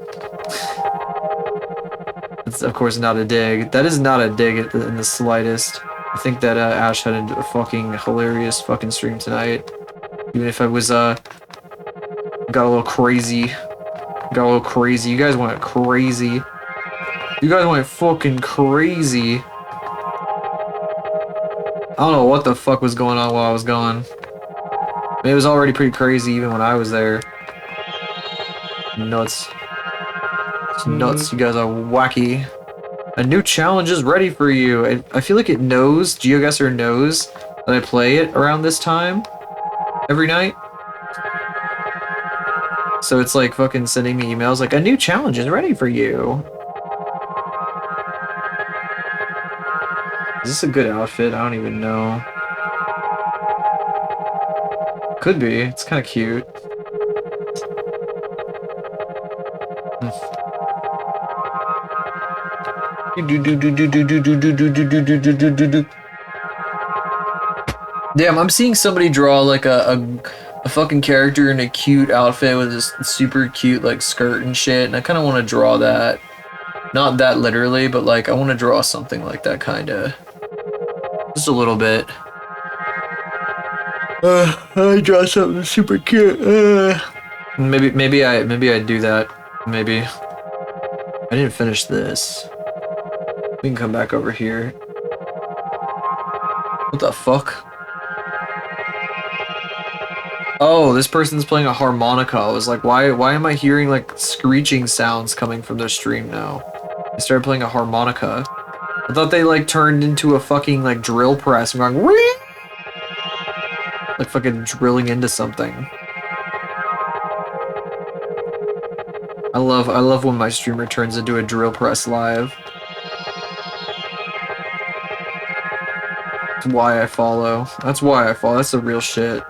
It's of course not a dig. That is not a dig in the slightest. I think that Ash had a fucking hilarious fucking stream tonight. Even if I was got a little crazy. Got a little crazy. You guys went crazy. You guys went fucking crazy. I don't know what the fuck was going on while I was gone. I mean, it was already pretty crazy even when I was there. Nuts. It's nuts. You guys are wacky. A new challenge is ready for you. I feel like it knows, GeoGuessr knows that I play it around this time every night. So it's like fucking sending me emails like a new challenge is ready for you. Is this a good outfit? I don't even know. Could be. It's kind of cute. Damn, I'm seeing somebody draw like a fucking character in a cute outfit with this super cute like skirt and shit, and I kind of want to draw that. Not that literally, but like I want to draw something like that, kind of. Just a little bit. I draw something super cute. Maybe I do that. Maybe. I didn't finish this. We can come back over here. What the fuck? Oh, this person's playing a harmonica. I was like, why am I hearing like screeching sounds coming from their stream now? They started playing a harmonica. I thought they like turned into a fucking like drill press and going Wee! Like fucking drilling into something. I love when my streamer turns into a drill press live. That's why I follow. That's why I follow. That's the real shit.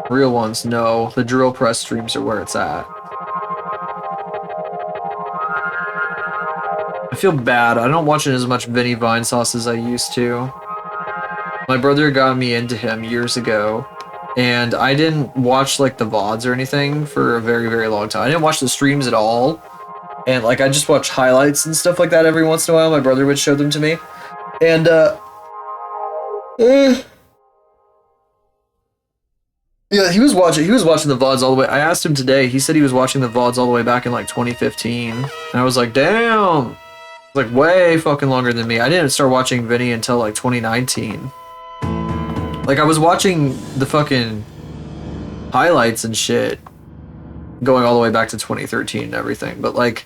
Real ones, no. The drill press streams are where it's at. I feel bad. I don't watch it as much Vinny Vinesauce as I used to. My brother got me into him years ago, and I didn't watch like the VODs or anything for a very, very long time. I didn't watch the streams at all. And like I just watched highlights and stuff like that every once in a while. My brother would show them to me. And yeah, he was watching the VODs all the way. I asked him today. He said he was watching the VODs all the way back in like 2015. And I was like, damn. It's like way fucking longer than me. I didn't start watching Vinny until like 2019. Like I was watching the fucking highlights and shit going all the way back to 2013 and everything. But like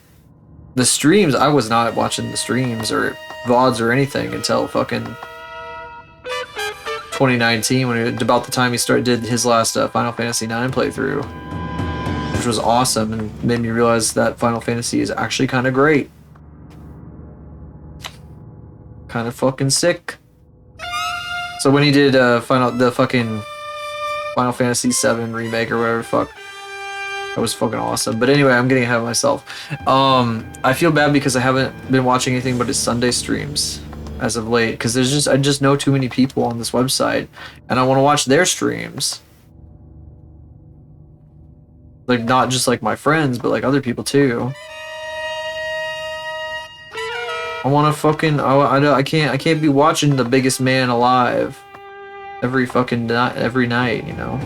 the streams, I was not watching the streams or VODs or anything until fucking 2019, when about the time he did his last Final Fantasy IX playthrough, which was awesome and made me realize that Final Fantasy is actually kind of great, kind of fucking sick. So when he did the fucking Final Fantasy VII remake or whatever the fuck, that was fucking awesome. But anyway, I'm getting ahead of myself. I feel bad because I haven't been watching anything but his Sunday streams as of late, because I just know too many people on this website, and I want to watch their streams. Like not just like my friends, but like other people too. I want to fucking I can't be watching the biggest man alive every fucking every night, you know.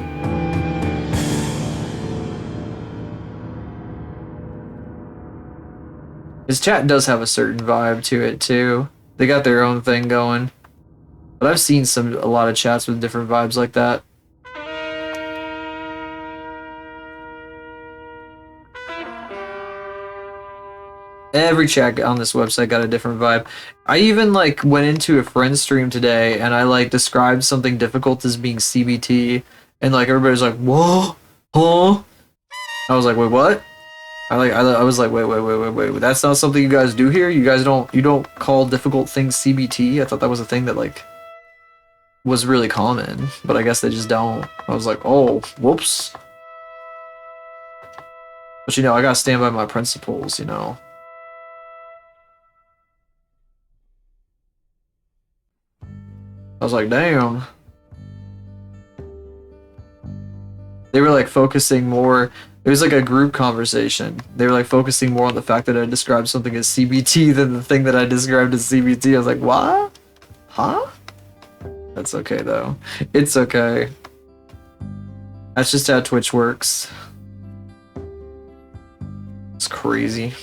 His chat does have a certain vibe to it too. They got their own thing going. But I've seen a lot of chats with different vibes like that. Every chat on this website got a different vibe. I even like went into a friend's stream today and I like described something difficult as being CBT, and like everybody's like, "Whoa, huh?" I was like, "Wait, what?" I was like, wait. That's not something you guys do here? You guys don't call difficult things CBT? I thought that was a thing that like was really common, but I guess they just don't. I was like, oh, whoops. But you know, I gotta stand by my principles, you know. I was like, damn. They were like focusing more. It was like a group conversation. They were like focusing more on the fact that I described something as CBT than the thing that I described as CBT. I was like, what? Huh? That's okay though. It's okay. That's just how Twitch works. It's crazy.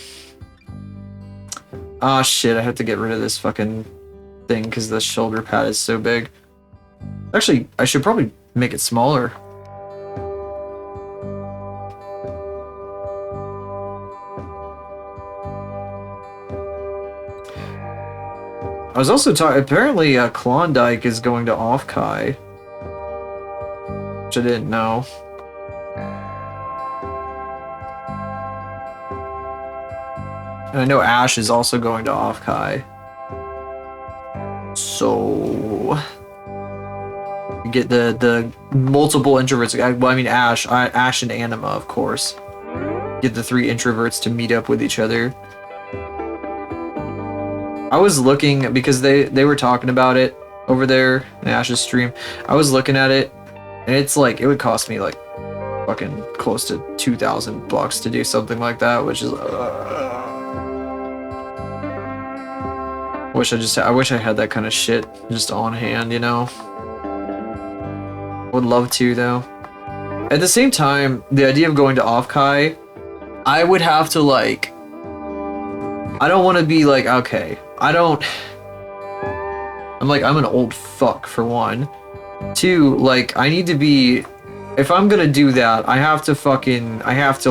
Ah, shit, I have to get rid of this fucking thing because the shoulder pad is so big. Actually, I should probably make it smaller. I was also talking. Apparently, Klondike is going to Offkai, which I didn't know. And I know Ash is also going to Offkai. So you get the multiple introverts. Well, I mean Ash and Anima, of course. Get the 3 introverts to meet up with each other. I was looking because they were talking about it over there in Ash's stream. I was looking at it, and it's like it would cost me like fucking close to $2,000 to do something like that, which is. I wish I had that kind of shit just on hand, you know. Would love to though. At the same time, the idea of going to Offkai, I would have to like. I don't want to be like okay. I'm an old fuck for one. 2, like I need to be. If I'm gonna do that, I have to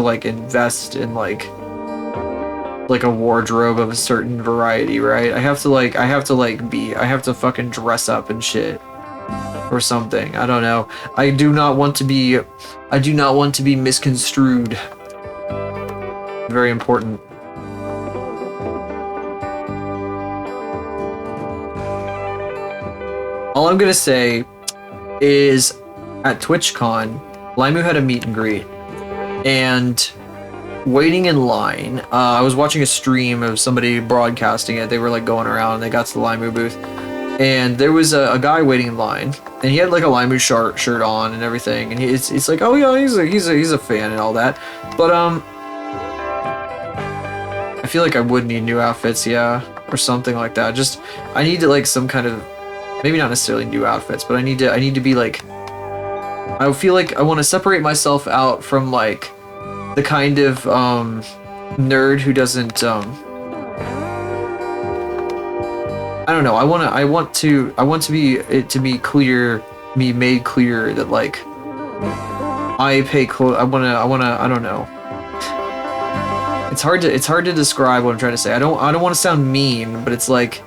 like invest in like a wardrobe of a certain variety, right? I have to fucking dress up and shit or something. I don't know. I do not want to be misconstrued. Very important. All I'm gonna say is at TwitchCon, Limu had a meet and greet, and waiting in line, I was watching a stream of somebody broadcasting it. They were like going around and they got to the Limu booth, and there was a guy waiting in line, and he had like a Limu shirt on and everything, and it's like, oh yeah, he's a fan and all that, but I feel like I would need new outfits, yeah, or something like that. Just I need to like some kind of, maybe not necessarily new outfits, but I need to be like, I feel like I want to separate myself out from like the kind of nerd who doesn't I don't know. I want to be made clear that like I don't know. It's hard to describe what I'm trying to say. I don't want to sound mean, but it's like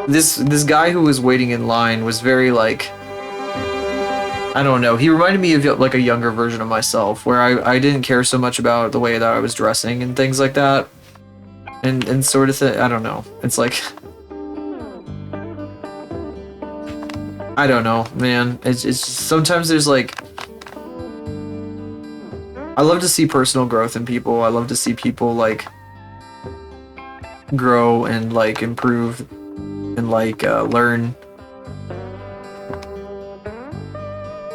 this guy who was waiting in line was very like, I don't know. He reminded me of like a younger version of myself, where I didn't care so much about the way that I was dressing and things like that, and sort of thing. I don't know. It's like, I don't know, man. It's sometimes there's like, I love to see personal growth in people. I love to see people like grow and like improve and like learn.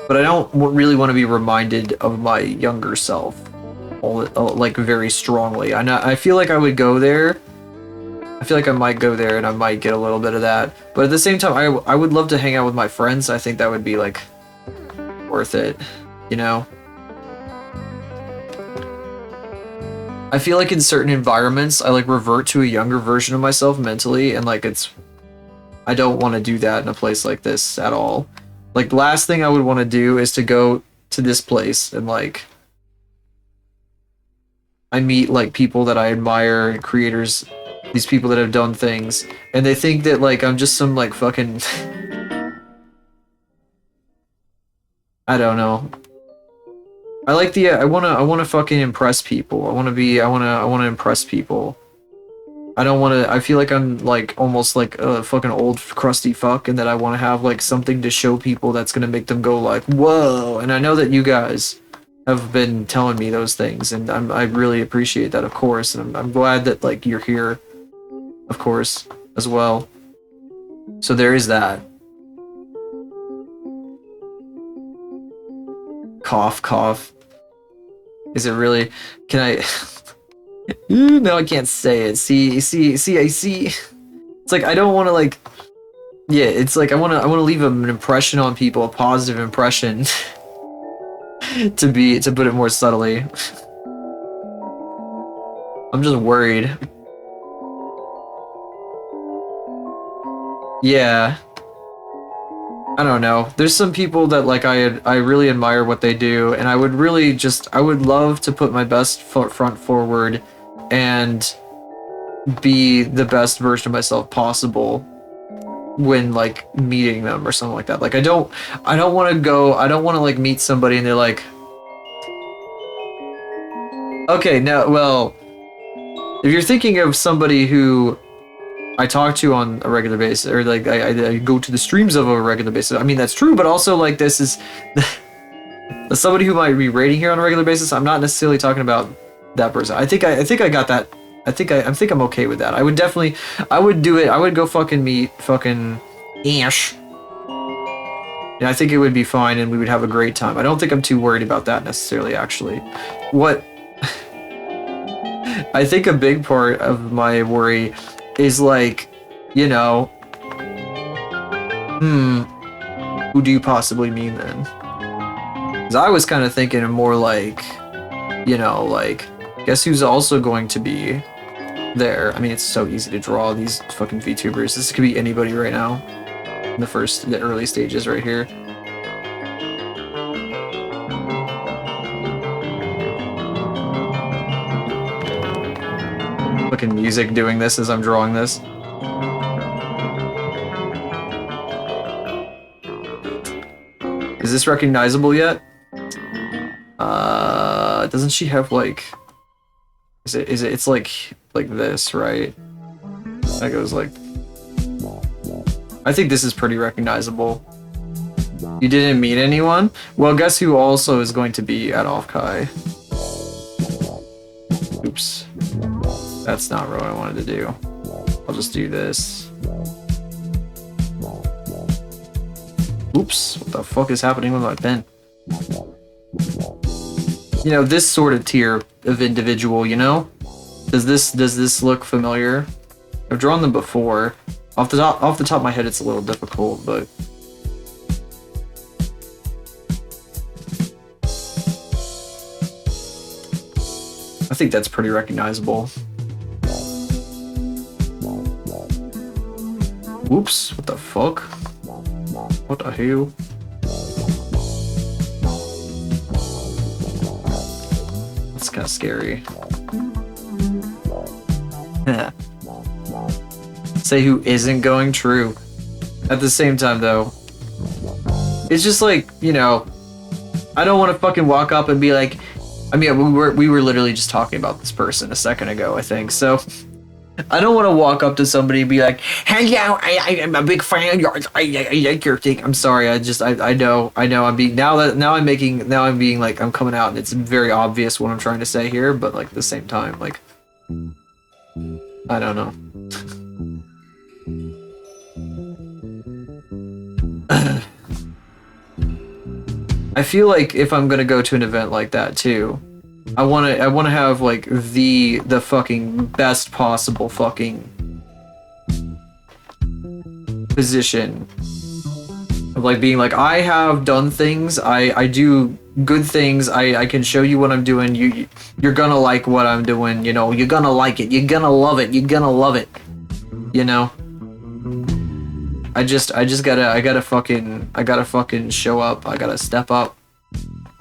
But I don't really want to be reminded of my younger self, like very strongly. I feel like I would go there. I feel like I might go there and I might get a little bit of that. But at the same time, I would love to hang out with my friends. I think that would be like worth it, you know? I feel like in certain environments, I like revert to a younger version of myself mentally, and like I don't want to do that in a place like this at all. Like, the last thing I would want to do is to go to this place and, like, I meet, like, people that I admire, and creators, these people that have done things, and they think that, like, I'm just some, like, fucking... I don't know. I like the, I wanna fucking impress people. I wanna impress people. I don't want to, I feel like I'm like almost like a fucking old crusty fuck, and that I want to have like something to show people that's going to make them go like, whoa. And I know that you guys have been telling me those things, and I really appreciate that, of course. And I'm glad that like you're here, of course, as well. So there is that. Cough, cough. Is it really, can I... No, I can't say it. See, I see. It's like I don't want to like. Yeah, it's like I want to leave an impression on people, a positive impression. to put it more subtly. I'm just worried. Yeah. I don't know. There's some people that like I really admire what they do, and I would love to put my best foot front forward and be the best version of myself possible when like meeting them or something like that. Like I don't want to go, I don't want to like meet somebody and they're like, okay, no, well, if you're thinking of somebody who I talk to on a regular basis, or like I go to the streams of a regular basis, I mean that's true, but also like this is somebody who might be rating here on a regular basis. I'm not necessarily talking about that person. I think I got that. I think I'm okay with that. I would definitely, I would do it. I would go fucking meet fucking Ash. And I think it would be fine and we would have a great time. I don't think I'm too worried about that necessarily, actually. What I think a big part of my worry is like, you know, who do you possibly mean then? Because I was kind of thinking more like, you know, like, guess who's also going to be there? I mean, it's so easy to draw these fucking VTubers. This could be anybody right now. In the early stages right here. Fucking music doing this as I'm drawing this. Is this recognizable yet? Doesn't she have like... it's like this, right? That goes like... I think this is pretty recognizable. You didn't meet anyone? Well, guess who also is going to be at Offkai? Oops. That's not what I wanted to do. I'll just do this. Oops, what the fuck is happening with my pen? You know, this sort of tier of individual, you know? Does this look familiar? I've drawn them before. Off the top of my head, it's a little difficult, but I think that's pretty recognizable. Whoops, what the fuck? What the hell? That's kind of scary. Say who isn't going true. At the same time, though, it's just like, you know, I don't want to fucking walk up and be like, I mean, we were literally just talking about this person a second ago, I think. So I don't want to walk up to somebody and be like, "Hey, yeah, I'm a big fan of yours. I like your thing." I'm sorry. I know. I'm being now I'm being like, I'm coming out and it's very obvious what I'm trying to say here, but like at the same time, like, I don't know. I feel like if I'm gonna go to an event like that too, I wanna have like the fucking best possible fucking position of like being like, I have done things, I do good things, I can show you what I'm doing, you're gonna like what I'm doing, you know, you're gonna like it, you're gonna love it, you know. I gotta fucking show up. I gotta step up.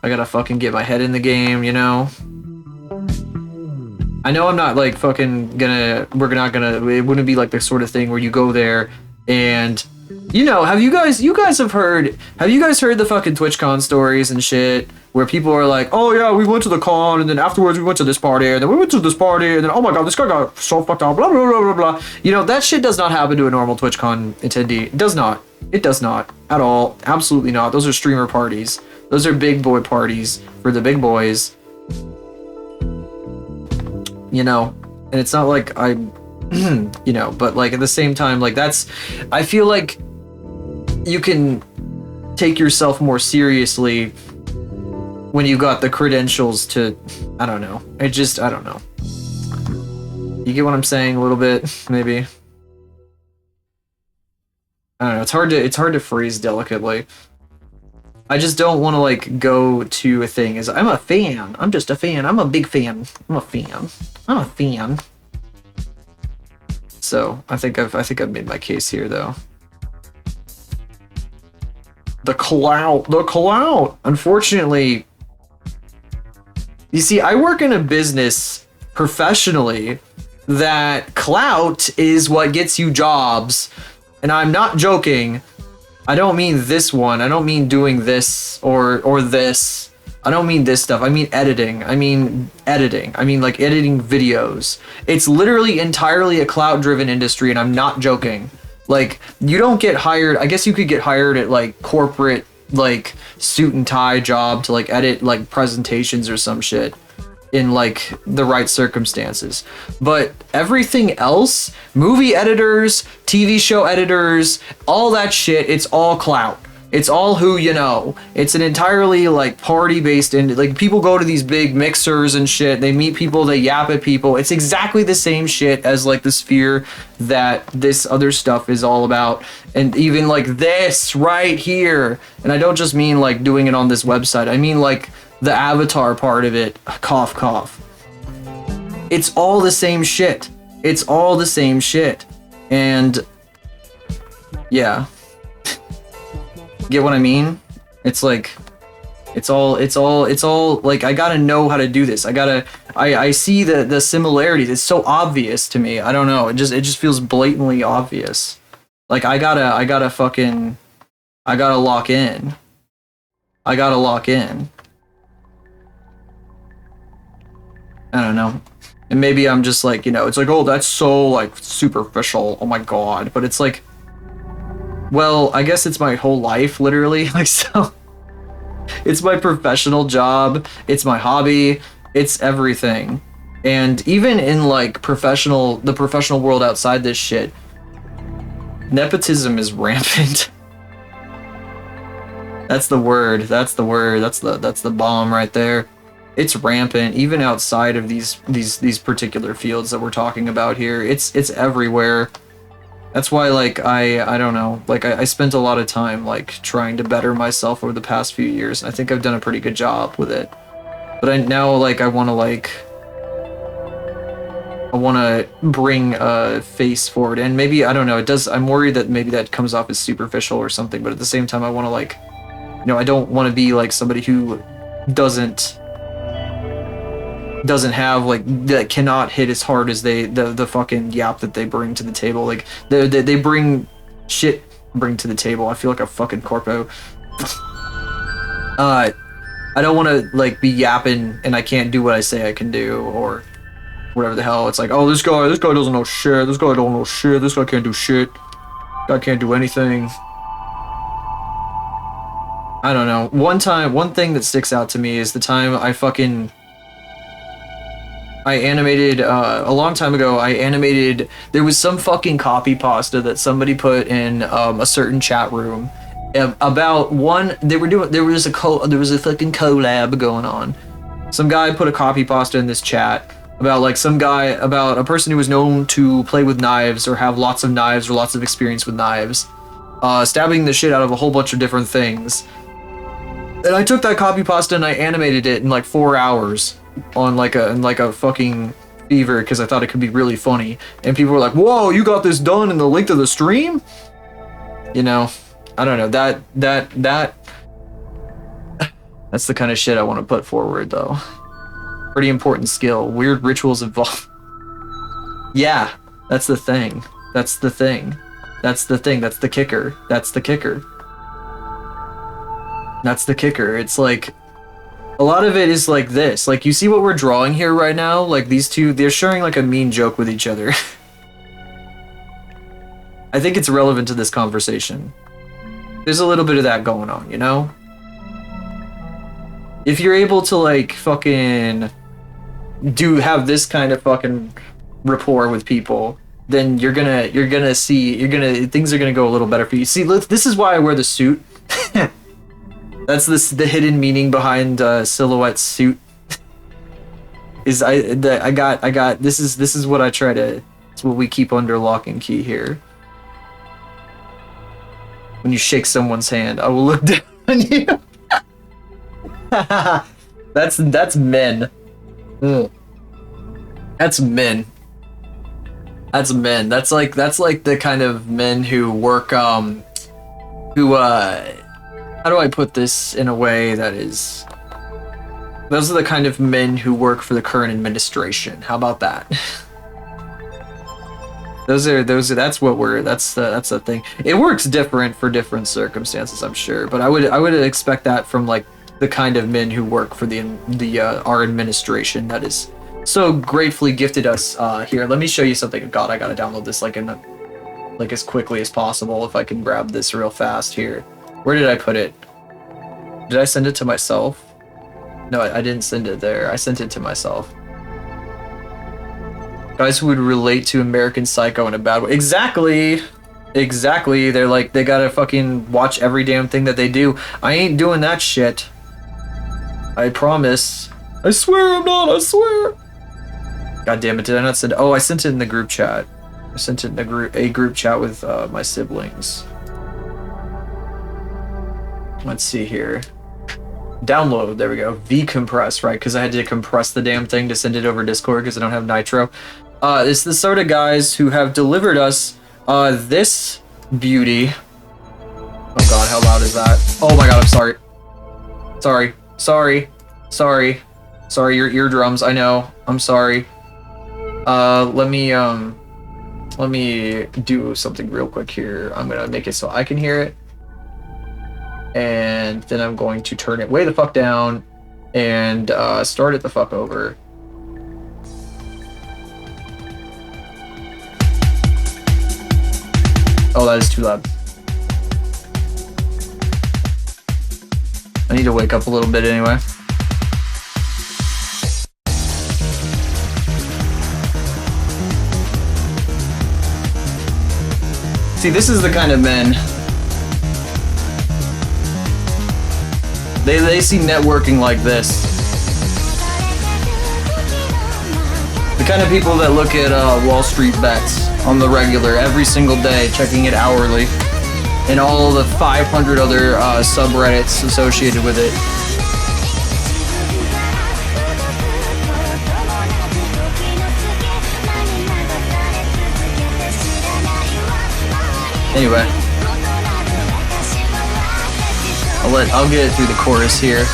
I gotta fucking get my head in the game, you know? I know I'm not like fucking it wouldn't be like the sort of thing where you go there and, you know, you guys heard the fucking TwitchCon stories and shit where people are like, oh yeah, we went to the con and then afterwards we went to this party and then we went to this party and then, oh my god, this guy got so fucked up, blah, blah, blah, blah, blah. You know, that shit does not happen to a normal TwitchCon attendee. It does not at all. Absolutely not. Those are streamer parties. Those are big boy parties for the big boys. You know, and it's not like you know, but like at the same time, like I feel like you can take yourself more seriously when you got the credentials to, I don't know. I don't know. You get what I'm saying a little bit, maybe? I don't know, it's hard to phrase delicately. I just don't want to like go to a thing as I'm a fan. I'm just a fan. I'm a big fan. I'm a fan. So I think I've made my case here though. The clout. Unfortunately, you see, I work in a business professionally that clout is what gets you jobs. And I'm not joking. I don't mean this one. I don't mean doing this or this. I don't mean this stuff. I mean editing. I mean editing. I mean like editing videos. It's literally entirely a clout-driven industry, and I'm not joking. Like, you don't get hired. I guess you could get hired at like corporate, like suit and tie job to like edit like presentations or some shit in like the right circumstances. But everything else, movie editors, TV show editors, all that shit, it's all clout. It's all who you know. It's an entirely like party based, and like people go to these big mixers and shit. They meet people, they yap at people. It's exactly the same shit as like the sphere that this other stuff is all about. And even like this right here. And I don't just mean like doing it on this website. I mean like the avatar part of it. Cough, cough. It's all the same shit. It's all the same shit. And yeah. Get what I mean? It's like, it's all like, I gotta know how to do this. I see the similarities. It's so obvious to me. I don't know. It just feels blatantly obvious. Like I gotta lock in. I gotta lock in. I don't know. And maybe I'm just like, you know, it's like, oh, that's so like superficial. Oh my God. But it's like, well, I guess it's my whole life, literally. Like, so it's my professional job. It's my hobby. It's everything. And even in like the professional world outside this shit, nepotism is rampant. That's the word. That's the word. That's the bomb right there. It's rampant, even outside of these particular fields that we're talking about here. It's everywhere. That's why, like, I don't know, like, I spent a lot of time, like, trying to better myself over the past few years, and I think I've done a pretty good job with it. But I want to bring a face forward, and maybe, I don't know, I'm worried that maybe that comes off as superficial or something, but at the same time, I want to, like, you know, I don't want to be, like, somebody who doesn't have like that cannot hit as hard as the fucking yap that they bring to the table. Like they bring to the table. I feel like a fucking corpo. I don't want to like be yapping and I can't do what I say I can do or whatever the hell. It's like, oh, this guy doesn't know shit. This guy don't know shit. This guy can't do shit. Guy can't do anything. I don't know. One thing that sticks out to me is the time I animated, a long time ago, there was some fucking copy pasta that somebody put in a certain chat room about there was a fucking collab going on. Some guy put a copy pasta in this chat about like about a person who was known to play with knives or have lots of knives or lots of experience with knives, stabbing the shit out of a whole bunch of different things. And I took that copy pasta and I animated it in like 4 hours. On like a fucking fever because I thought it could be really funny, and people were like, "Whoa, you got this done in the length of the stream?" You know, I don't know, that's the kind of shit I want to put forward though. Pretty important skill. Weird rituals involved. Yeah, that's the thing. That's the thing. That's the thing. That's the kicker. That's the kicker. That's the kicker. It's like a lot of it is like this. Like, you see what we're drawing here right now? Like, these two, they're sharing like a mean joke with each other. I think it's relevant to this conversation. There's a little bit of that going on, you know? If you're able to like fucking have this kind of fucking rapport with people, then things are gonna go a little better for you. See, this is why I wear the suit. That's the hidden meaning behind Silhouette's suit. This is what I try to. It's what we keep under lock and key here. When you shake someone's hand, I will look down on you. That's men. Ugh. That's men. That's men. That's like the kind of men who work how do I put this in a way that is... Those are the kind of men who work for the current administration. How about that? That's what we're. That's the thing. It works different for different circumstances, I'm sure. But I would expect that from like the kind of men who work for the our administration that is so gratefully gifted us. Here, let me show you something. God, I gotta download this like like as quickly as possible. If I can grab this real fast here. Where did I put it? Did I send it to myself? No, I didn't send it there. I sent it to myself. Guys who would relate to American Psycho in a bad way. Exactly. Exactly. They're like, they gotta fucking watch every damn thing that they do. I ain't doing that shit. I promise. I swear I'm not. I swear. God damn it. Did I not send it? Oh, I sent it in the group chat. I sent it in a group chat with my siblings. Let's see here. Download, there we go. V-compress, right? Because I had to compress the damn thing to send it over Discord because I don't have Nitro. It's the sort of guys who have delivered us this beauty. Oh god, how loud is that? Oh my god, I'm sorry. Sorry, your eardrums, I know. I'm sorry. Let me do something real quick here. I'm gonna make it so I can hear it. And then I'm going to turn it way the fuck down and start it the fuck over. Oh, that is too loud. I need to wake up a little bit anyway. See, this is the kind of men. They see networking like this. The kind of people that look at Wall Street bets on the regular every single day, checking it hourly, and all the 500 other subreddits associated with it. Anyway. I'll get it through the chorus here.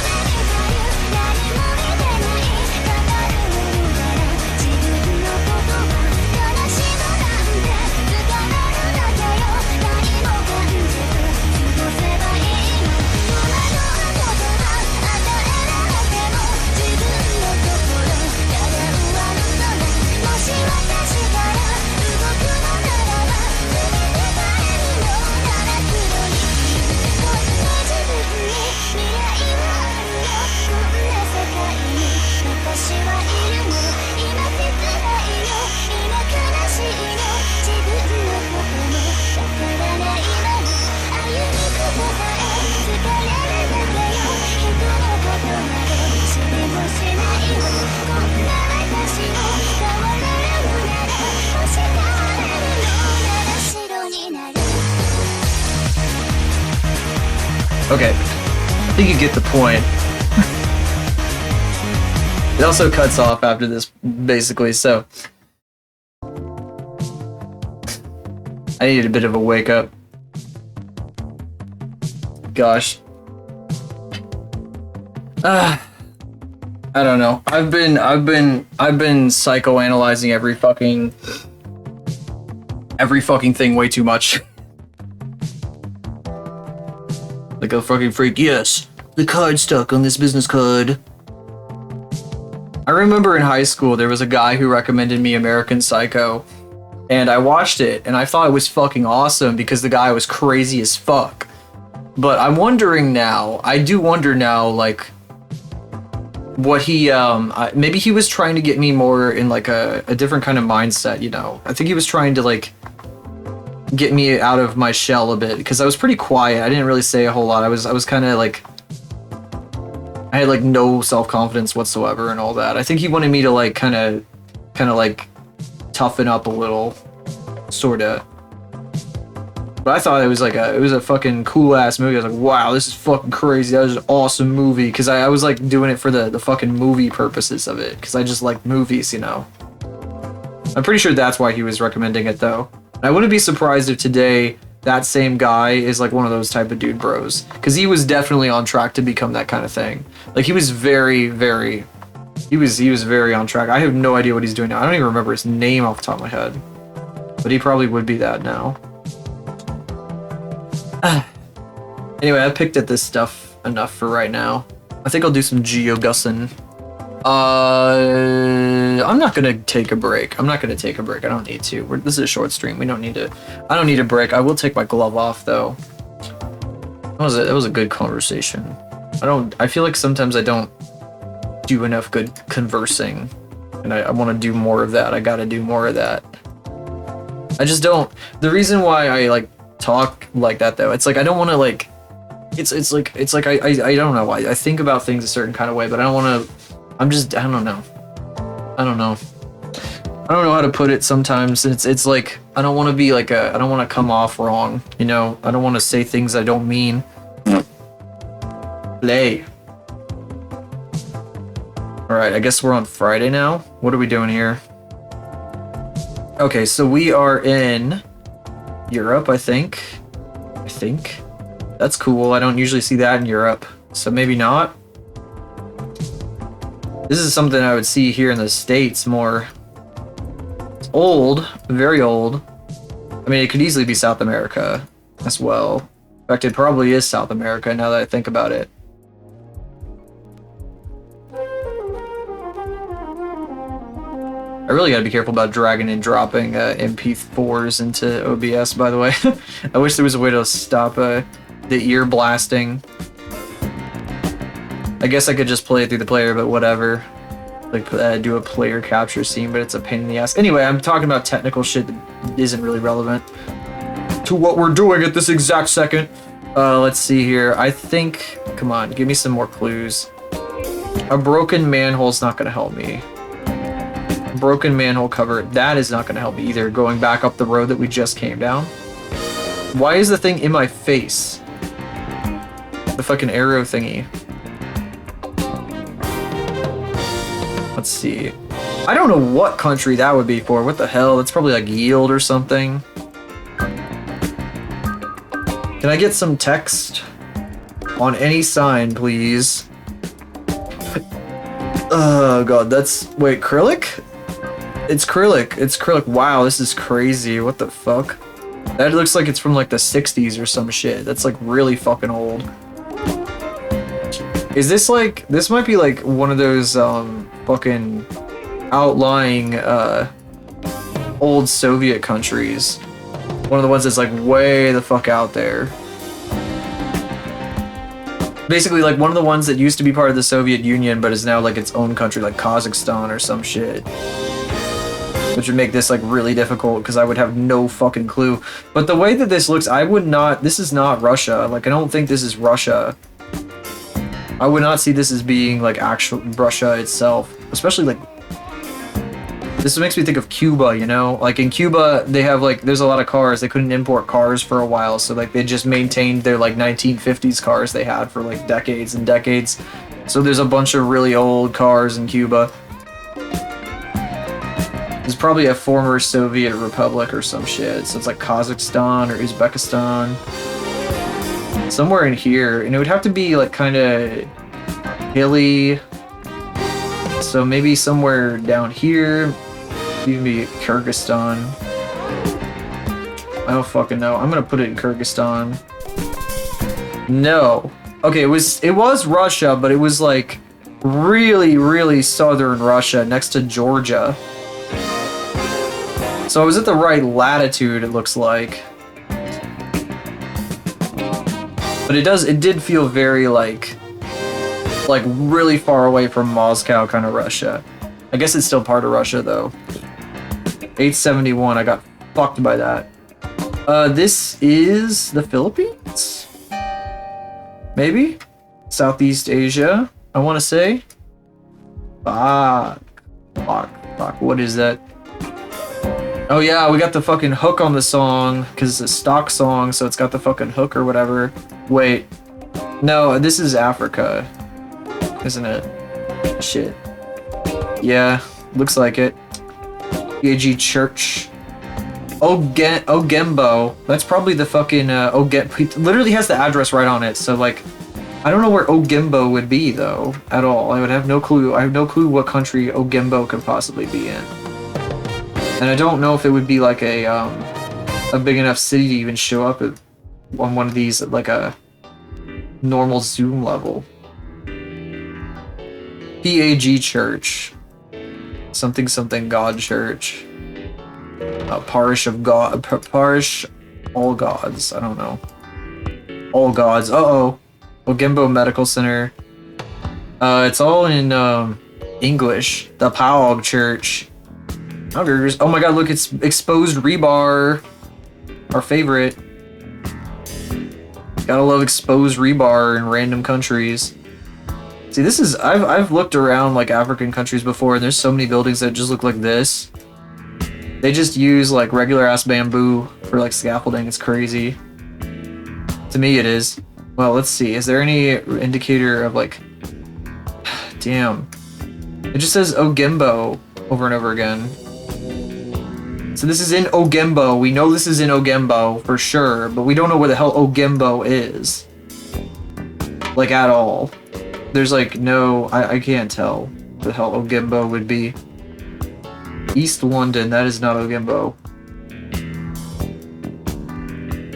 Okay, I think you get the point. It also cuts off after this, basically, so... I needed a bit of a wake up. Gosh. I don't know. I've been psychoanalyzing every fucking thing way too much. Like a fucking freak. Yes, the card stuck on this business card. I remember in high school there was a guy who recommended me American Psycho, and I watched it and I thought it was fucking awesome because the guy was crazy as fuck. But I'm wondering now, I do wonder now, like, what he, maybe he was trying to get me more in like a different kind of mindset, you know? I think he was trying to like get me out of my shell a bit because I was pretty quiet. I didn't really say a whole lot. I was kind of like, I had like no self-confidence whatsoever and all that. I think he wanted me to like kind of like toughen up a little, sorta. But I thought it was a fucking cool ass movie. I was like, wow, this is fucking crazy. That was an awesome movie. Cause I was like doing it for the fucking movie purposes of it. Cause I just like movies, you know. I'm pretty sure that's why he was recommending it though. I wouldn't be surprised if today that same guy is like one of those type of dude bros. Cause he was definitely on track to become that kind of thing. Like he was very, very, he was very on track. I have no idea what he's doing now. I don't even remember his name off the top of my head. But he probably would be that now. Anyway, I picked at this stuff enough for right now. I think I'll do some GeoGussing. I'm not gonna take a break. I don't need to. This is a short stream. We don't need to. I don't need a break. I will take my glove off though. That was a good conversation. I feel like sometimes I don't do enough good conversing, and I want to do more of that. I gotta do more of that. I just don't. The reason why I like talk like that though, it's like I don't want to like. It's like I don't know why I think about things a certain kind of way, but I don't want to. I don't know. I don't know how to put it sometimes. It's like I don't want to be like I don't want to come off wrong, you know. I don't want to say things I don't mean. Play. All right, I guess we're on Friday now. What are we doing here? Okay, so we are in Europe, I think. That's cool. I don't usually see that in Europe, so maybe not. This is something I would see here in the States more. It's old, very old. I mean, it could easily be South America as well. In fact, it probably is South America now that I think about it. I really gotta be careful about dragging and dropping MP4s into OBS, by the way. I wish there was a way to stop the ear blasting. I guess I could just play it through the player, but whatever. Like, do a player capture scene, but it's a pain in the ass. Anyway, I'm talking about technical shit that isn't really relevant to what we're doing at this exact second. Let's see here. I think... Come on, give me some more clues. A broken manhole's not gonna help me. Broken manhole cover, that is not gonna help me either. Going back up the road that we just came down. Why is the thing in my face? The fucking arrow thingy. Let's see. I don't know what country that would be for. What the hell? It's probably like yield or something. Can I get some text on any sign, please? Oh god, that's... Wait, acrylic? It's acrylic. It's acrylic. Wow, this is crazy. What the fuck? That looks like it's from like the 60s or some shit. That's like really fucking old. Is this like... This might be like one of those fucking outlying old Soviet countries. One of the ones that's like way the fuck out there. Basically like one of the ones that used to be part of the Soviet Union but is now like its own country, like Kazakhstan or some shit. Which would make this like really difficult because I would have no fucking clue. But the way that this looks, I would not... This is not Russia. Like I don't think this is Russia. I would not see this as being like actual Russia itself. Especially like... This makes me think of Cuba, you know? Like in Cuba, they have like... There's a lot of cars. They couldn't import cars for a while. So like they just maintained their like 1950s cars they had for like decades and decades. So there's a bunch of really old cars in Cuba. It's probably a former Soviet republic or some shit. So it's like Kazakhstan or Uzbekistan. Somewhere in here. And it would have to be like kind of hilly. So maybe somewhere down here. Maybe Kyrgyzstan. I don't fucking know. I'm gonna put it in Kyrgyzstan. No. Okay, it was Russia, but it was like really, really southern Russia next to Georgia. So I was at the right latitude, it looks like. But it did feel very like really far away from Moscow kind of Russia. I guess it's still part of Russia though. 871, I got fucked by that. This is the Philippines? Maybe? Southeast Asia, I want to say. Fuck, what is that? Oh yeah, we got the fucking hook on the song, because it's a stock song, so it's got the fucking hook or whatever. Wait. No, this is Africa. Isn't it? Shit. Yeah, looks like it. EAG Church. Ogembo. That's probably the fucking it literally has the address right on it, so like I don't know where Ogembo would be though, at all. I would have no clue. I have no clue what country Ogembo could possibly be in. And I don't know if it would be like a big enough city to even show up on one of these at like a normal zoom level. PAG Church. Something something God Church. Parish of God. Parish All Gods. I don't know. All Gods. Uh-oh. Ogimbo Medical Center. It's all in English. The Paog Church. Oh my god, look, it's exposed rebar. Our favorite. Gotta love exposed rebar in random countries. See, this is I've looked around like African countries before, and there's so many buildings that just look like this. They just use like regular ass bamboo for like scaffolding. It's crazy. To me, it is. Well, let's see. Is there any indicator of like? Damn. It just says Ogimbo over and over again. So this is in Ogimbo. We know this is in Ogimbo for sure, but we don't know where the hell Ogimbo is. Like at all. There's like no, I can't tell what the hell Ogimbo would be. East London, that is not Ogimbo.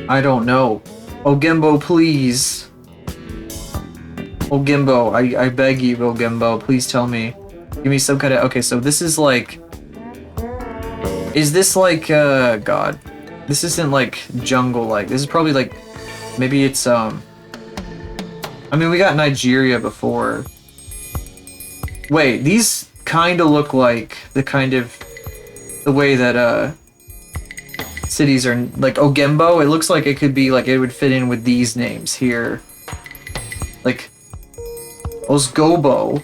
I don't know. Ogimbo, please. Ogimbo, I beg you, Ogimbo, please tell me. Give me some kind of, okay, so this is like, is this like, God, this isn't like jungle-like. This is probably like, maybe it's, I mean, we got Nigeria before. Wait, these kind of look like the way that, cities are, like Ogimbo, it looks like it could be like, it would fit in with these names here. Like, Osgobo.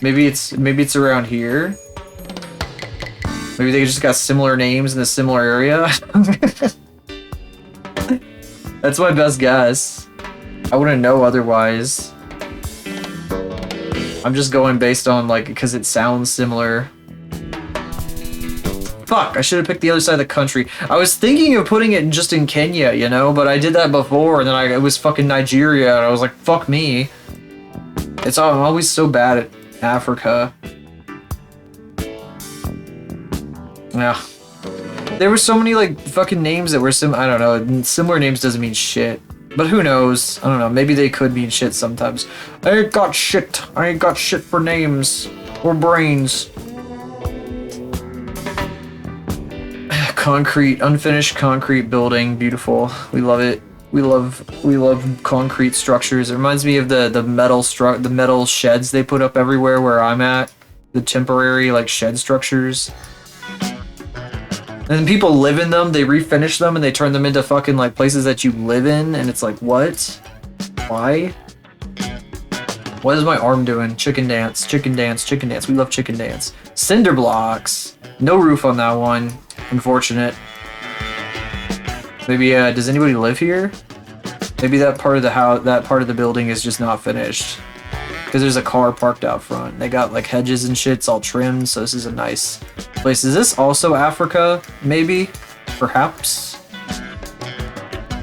Maybe it's around here. Maybe they just got similar names in a similar area. That's my best guess. I wouldn't know otherwise. I'm just going based on like, because it sounds similar. Fuck, I should have picked the other side of the country. I was thinking of putting it just in Kenya, you know, but I did that before and then it was fucking Nigeria and I was like, fuck me. I'm always so bad at Africa. Yeah. There were so many like fucking names that were I don't know, similar names doesn't mean shit. But who knows? I don't know, maybe they could mean shit sometimes. I ain't got shit for names or brains. Concrete, unfinished concrete building, beautiful. We love it. We love concrete structures. It reminds me of the metal sheds they put up everywhere where I'm at. The temporary like shed structures. And then people live in them, they refinish them, and they turn them into fucking like places that you live in, and it's like, what? Why? What is my arm doing? Chicken dance, chicken dance, chicken dance. We love chicken dance. Cinder blocks. No roof on that one. Unfortunate. Maybe, does anybody live here? Maybe that part of the house, that part of the building is just not finished. Because there's a car parked out front. They got like hedges and shit, it's all trimmed, so this is a nice place. Is this also Africa? Maybe? Perhaps?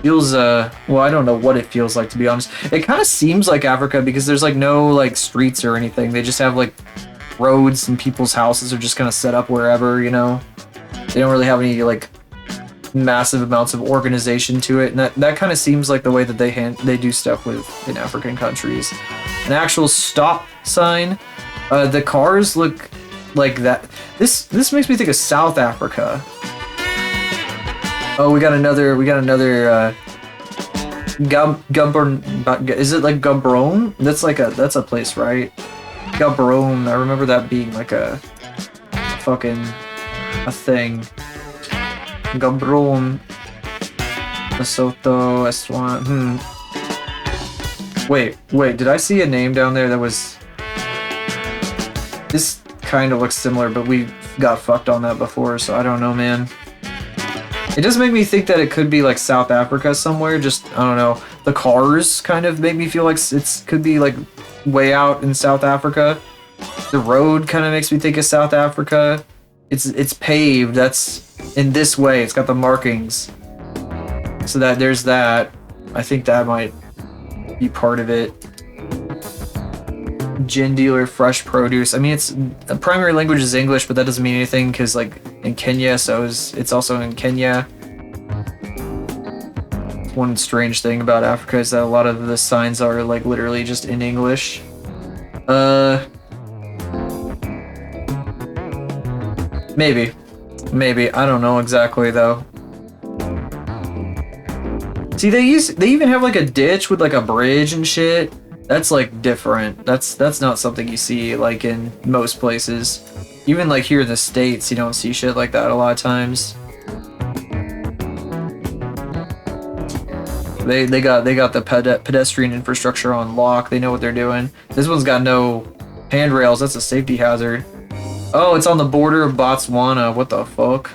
Feels, well, I don't know what it feels like, to be honest. It kind of seems like Africa because there's like no like streets or anything. They just have like roads and people's houses are just kind of set up wherever, you know? They don't really have any like massive amounts of organization to it, and that kind of seems like the way that they do stuff in African countries. An actual stop sign. The cars look like that. This makes me think of South Africa. Oh, we got another Gabron. Is it like Gabron? That's a place, right? Gabron. I remember that being like a fucking a thing. Gabron. Lesotho, Eswatini. Wait, did I see a name down there that was... This kind of looks similar, but we got fucked on that before, so I don't know, man. It does make me think that it could be like South Africa somewhere, just, I don't know. The cars kind of make me feel like it could be like way out in South Africa. The road kind of makes me think of South Africa. It's paved, that's in this way, it's got the markings. So that there's that. I think that might be part of it. Gin dealer, fresh produce. I mean, it's the primary language is English, but that doesn't mean anything because like in Kenya, so it's also in Kenya. One strange thing about Africa is that a lot of the signs are like literally just in English. Maybe I don't know exactly though. See, they even have like a ditch with like a bridge and shit. That's like different. That's not something you see like in most places. Even like here in the States, you don't see shit like that a lot of times. They got the pedestrian infrastructure on lock. They know what they're doing. This one's got no handrails. That's a safety hazard. Oh, it's on the border of Botswana. What the fuck?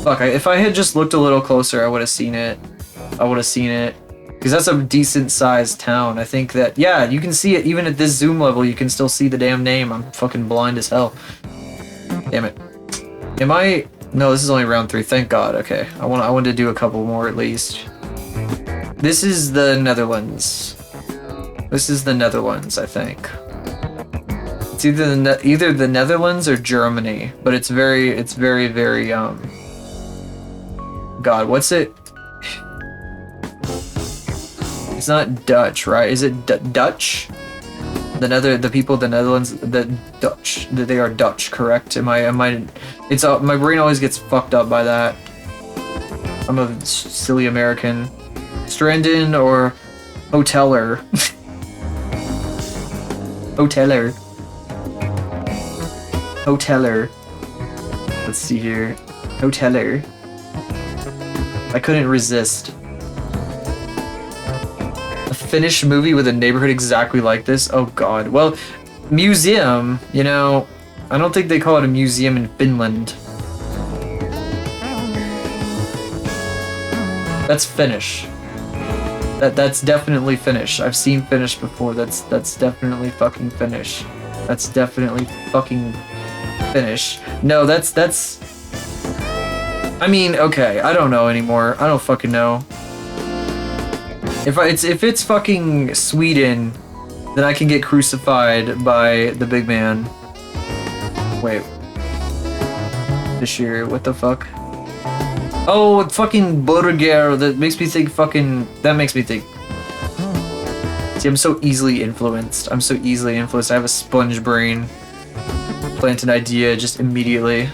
Fuck, if I had just looked a little closer, I would have seen it. Because that's a decent sized town. I think that, yeah, you can see it even at this zoom level. You can still see the damn name. I'm fucking blind as hell. Damn it. Am I? No, this is only round 3. Thank God. Okay, I wanted to do a couple more at least. This is the Netherlands. This is the Netherlands, I think. It's either the Netherlands or Germany, but it's very God, what's it? It's not Dutch, right? Is it Dutch? The people of the Netherlands, the Dutch, they are Dutch, correct? Am I? It's my brain always gets fucked up by that. I'm a silly American. Stranden or Hoteler. Hoteler. Let's see here. Hoteler. I couldn't resist. A Finnish movie with a neighborhood exactly like this? Oh god. Well, museum, you know, I don't think they call it a museum in Finland. That's Finnish. That's definitely Finnish. I've seen Finnish before. That's definitely fucking Finnish. That's definitely fucking Finnish. No, that's I mean, okay, I don't know anymore. I don't fucking know. If it's fucking Sweden, then I can get crucified by the big man. Wait. This year, what the fuck? Oh, fucking burger. That makes me think fucking... That makes me think... See, I'm so easily influenced. I have a sponge brain. Plant an idea just immediately.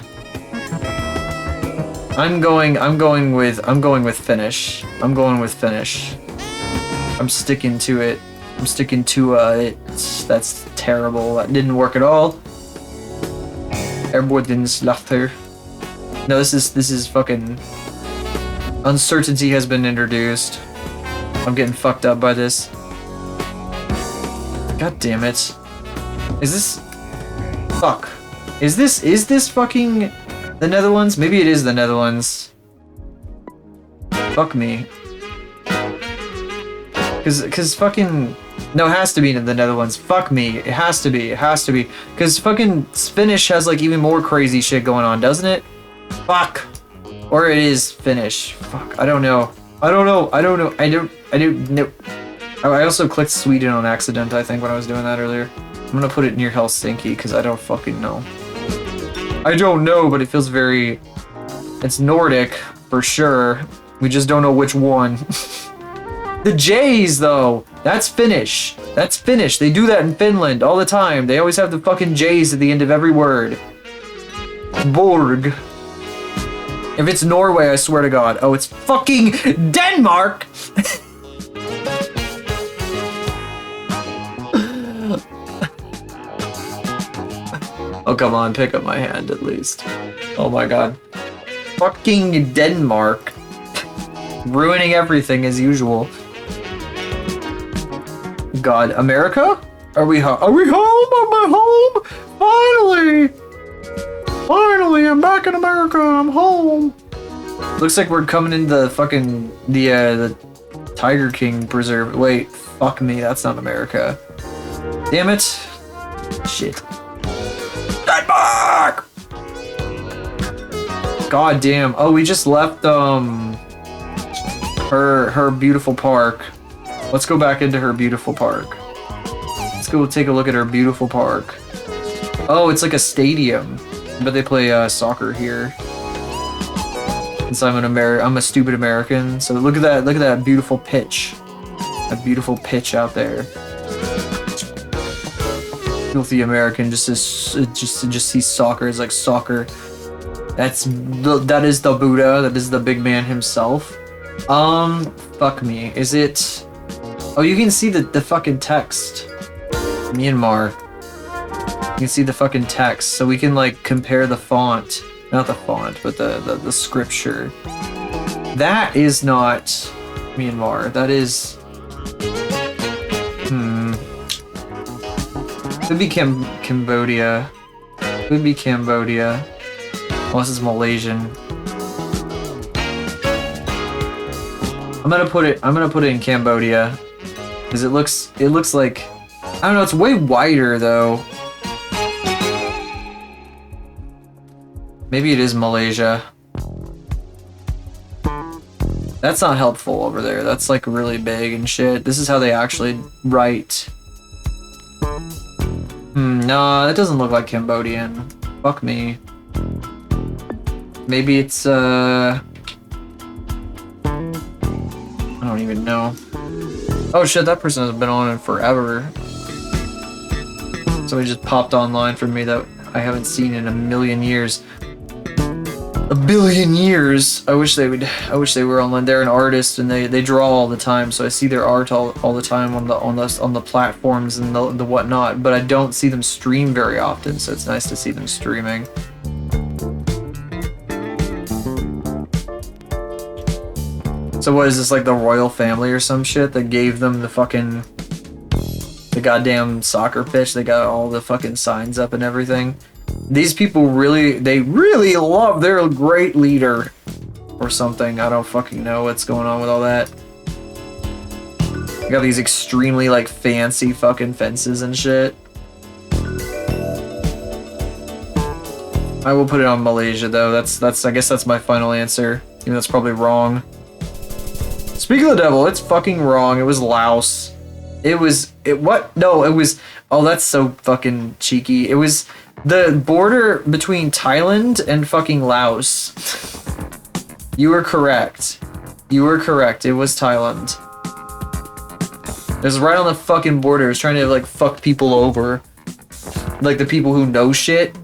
I'm going with Finnish. I'm going with Finnish. I'm sticking to it. it. That's terrible. That didn't work at all. Erbodinslachter. No, this is fucking... Uncertainty has been introduced. I'm getting fucked up by this. God damn it. Is this... Fuck. Is this fucking the Netherlands? Maybe it is the Netherlands. Fuck me. Cause fucking... No, it has to be in the Netherlands. Fuck me. It has to be. Cause fucking Finnish has like even more crazy shit going on, doesn't it? Fuck. Or it is Finnish. Fuck. I don't know. I don't know. I also clicked Sweden on accident, I think, when I was doing that earlier. I'm gonna put it near Helsinki, because I don't fucking know. I don't know, but it feels very... It's Nordic, for sure. We just don't know which one. The J's, though! That's Finnish. That's Finnish. They do that in Finland all the time. They always have the fucking J's at the end of every word. Borg. If it's Norway, I swear to God. Oh, it's fucking Denmark! Oh, come on, pick up my hand at least. Oh my God. Fucking Denmark. Ruining everything as usual. God, America? Are we home? Are we home? Am I home? Finally! Finally, I'm back in America. I'm home. Looks like we're coming into the fucking the Tiger King preserve. Wait, fuck me. That's not America. Damn it. Shit. Denmark. God damn. Oh, we just left her beautiful park. Let's go back into her beautiful park. go take a look at our beautiful park. Oh, it's like a stadium, but they play soccer here. Since I'm I'm a stupid American. So look at that beautiful pitch. That beautiful pitch out there. Filthy American just sees soccer as like soccer. That is the Buddha. That is the big man himself. Fuck me. Is it? Oh, you can see the fucking text. Myanmar. You can see the fucking text, so we can like compare the font. Not the font, but the scripture. That is not Myanmar. That is. Could be Cambodia. Could be Cambodia. Unless it's Malaysian. I'm gonna put it in Cambodia. Because it looks like, I don't know, it's way wider though. Maybe it is Malaysia. That's not helpful over there. That's like really big and shit. This is how they actually write. No, that doesn't look like Cambodian. Fuck me. Maybe it's, I don't even know. Oh shit, that person has been on in forever. Somebody just popped online for me that I haven't seen in a million years. A billion years. I wish they were online. They're an artist and they draw all the time, so I see their art all the time on the platforms and the whatnot, but I don't see them stream very often, so it's nice to see them streaming. So what is this, like the royal family or some shit that gave them the goddamn soccer pitch? They got all the fucking signs up and everything. These people really love their great leader or something. I don't fucking know what's going on with all that. They got these extremely like fancy fucking fences and shit. I will put it on Malaysia though. I guess that's my final answer. Even though that's probably wrong. Speak of the devil, it's fucking wrong. It was Laos. Oh, that's so fucking cheeky. It was the border between Thailand and fucking Laos. You were correct. You were correct. It was Thailand. It was right on the fucking border. It was trying to like fuck people over. Like the people who know shit.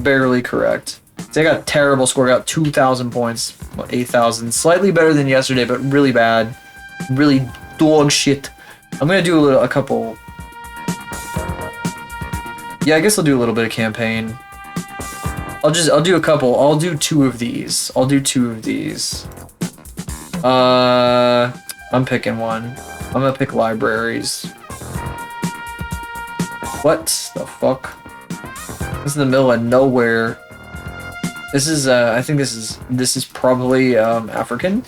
Barely correct. So I got a terrible score. I got 2,000 points. 8,000. Slightly better than yesterday, but really bad. Really dog shit. I'm gonna do a couple. Yeah, I guess I'll do a little bit of campaign. I'll do a couple. I'll do two of these. I'm picking one. I'm gonna pick libraries. What the fuck? This is in the middle of nowhere. This is I think this is probably African,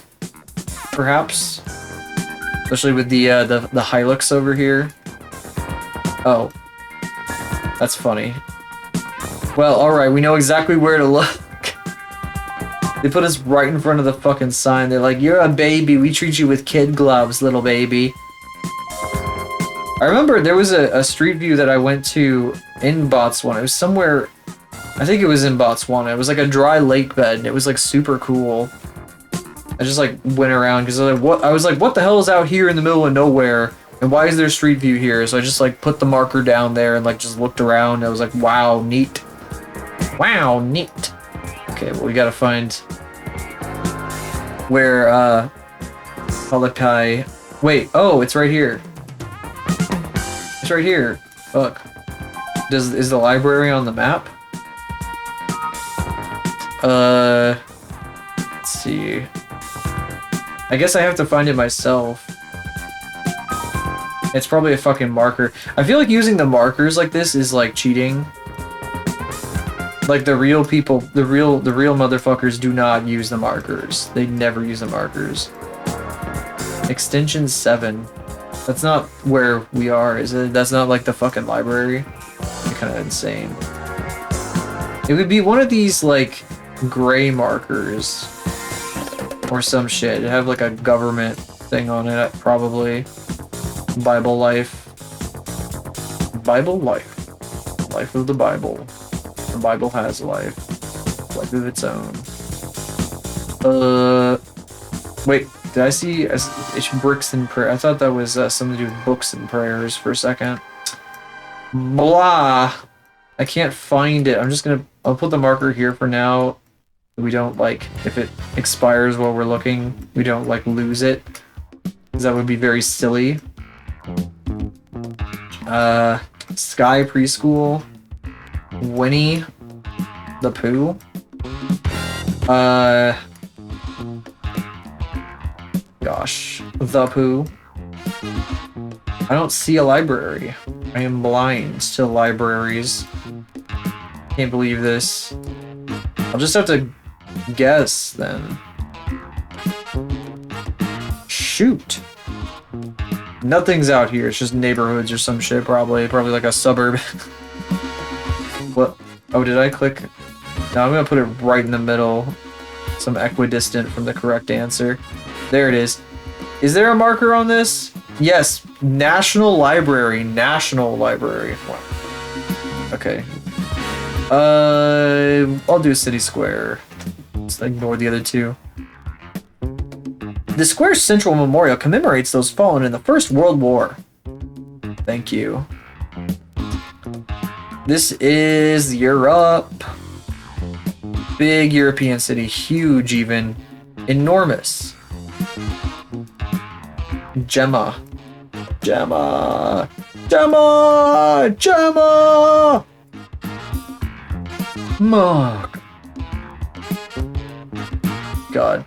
perhaps. Especially with the Hilux over here. Oh. That's funny. Well, alright, we know exactly where to look. They put us right in front of the fucking sign. They're like, you're a baby, we treat you with kid gloves, little baby. I remember there was a street view that I went to in Botswana. It was somewhere, I think it was in Botswana. It was like a dry lake bed, and it was like super cool. I just like went around because I was like, what the hell is out here in the middle of nowhere? And why is there street view here? So I just like put the marker down there and like just looked around. I was like, wow, neat. Wow, neat. Okay, well we gotta find where Palakai. Wait, oh, it's right here. It's right here. Fuck. Is the library on the map? Let's see. I guess I have to find it myself. It's probably a fucking marker. I feel like using the markers like this is like cheating. Like the real people, the real motherfuckers do not use the markers. They never use the markers. Extension 7. That's not where we are, is it? That's not like the fucking library. Kind of insane. It would be one of these like gray markers or some shit. It'd have like a government thing on it, probably. Bible life. Bible life. Life of the Bible. The Bible has life. Life of its own. Wait, did I see it's bricks and prayer? I thought that was something to do with books and prayers for a second. Blah! I can't find it. I'll put the marker here for now. We don't, like, if it expires while we're looking, we don't, like, lose it. Because that would be very silly. Sky Preschool. Winnie the Pooh. Gosh. The Pooh. I don't see a library. I am blind to libraries. Can't believe this. I'll just have to guess then. Shoot. Nothing's out here. It's just neighborhoods or some shit, probably. Probably like a suburb. What? Oh, did I click? No, I'm gonna put it right in the middle. Some equidistant from the correct answer. There it is. Is there a marker on this? Yes. National Library. National Library. Wow. Okay. I'll do City Square. Just ignore the other two. The square's central memorial commemorates those fallen in the First World War. Thank you. This is Europe. Big European city. Huge even. Enormous. Gemma. Gemma. Gemma. Gemma. Mark. God.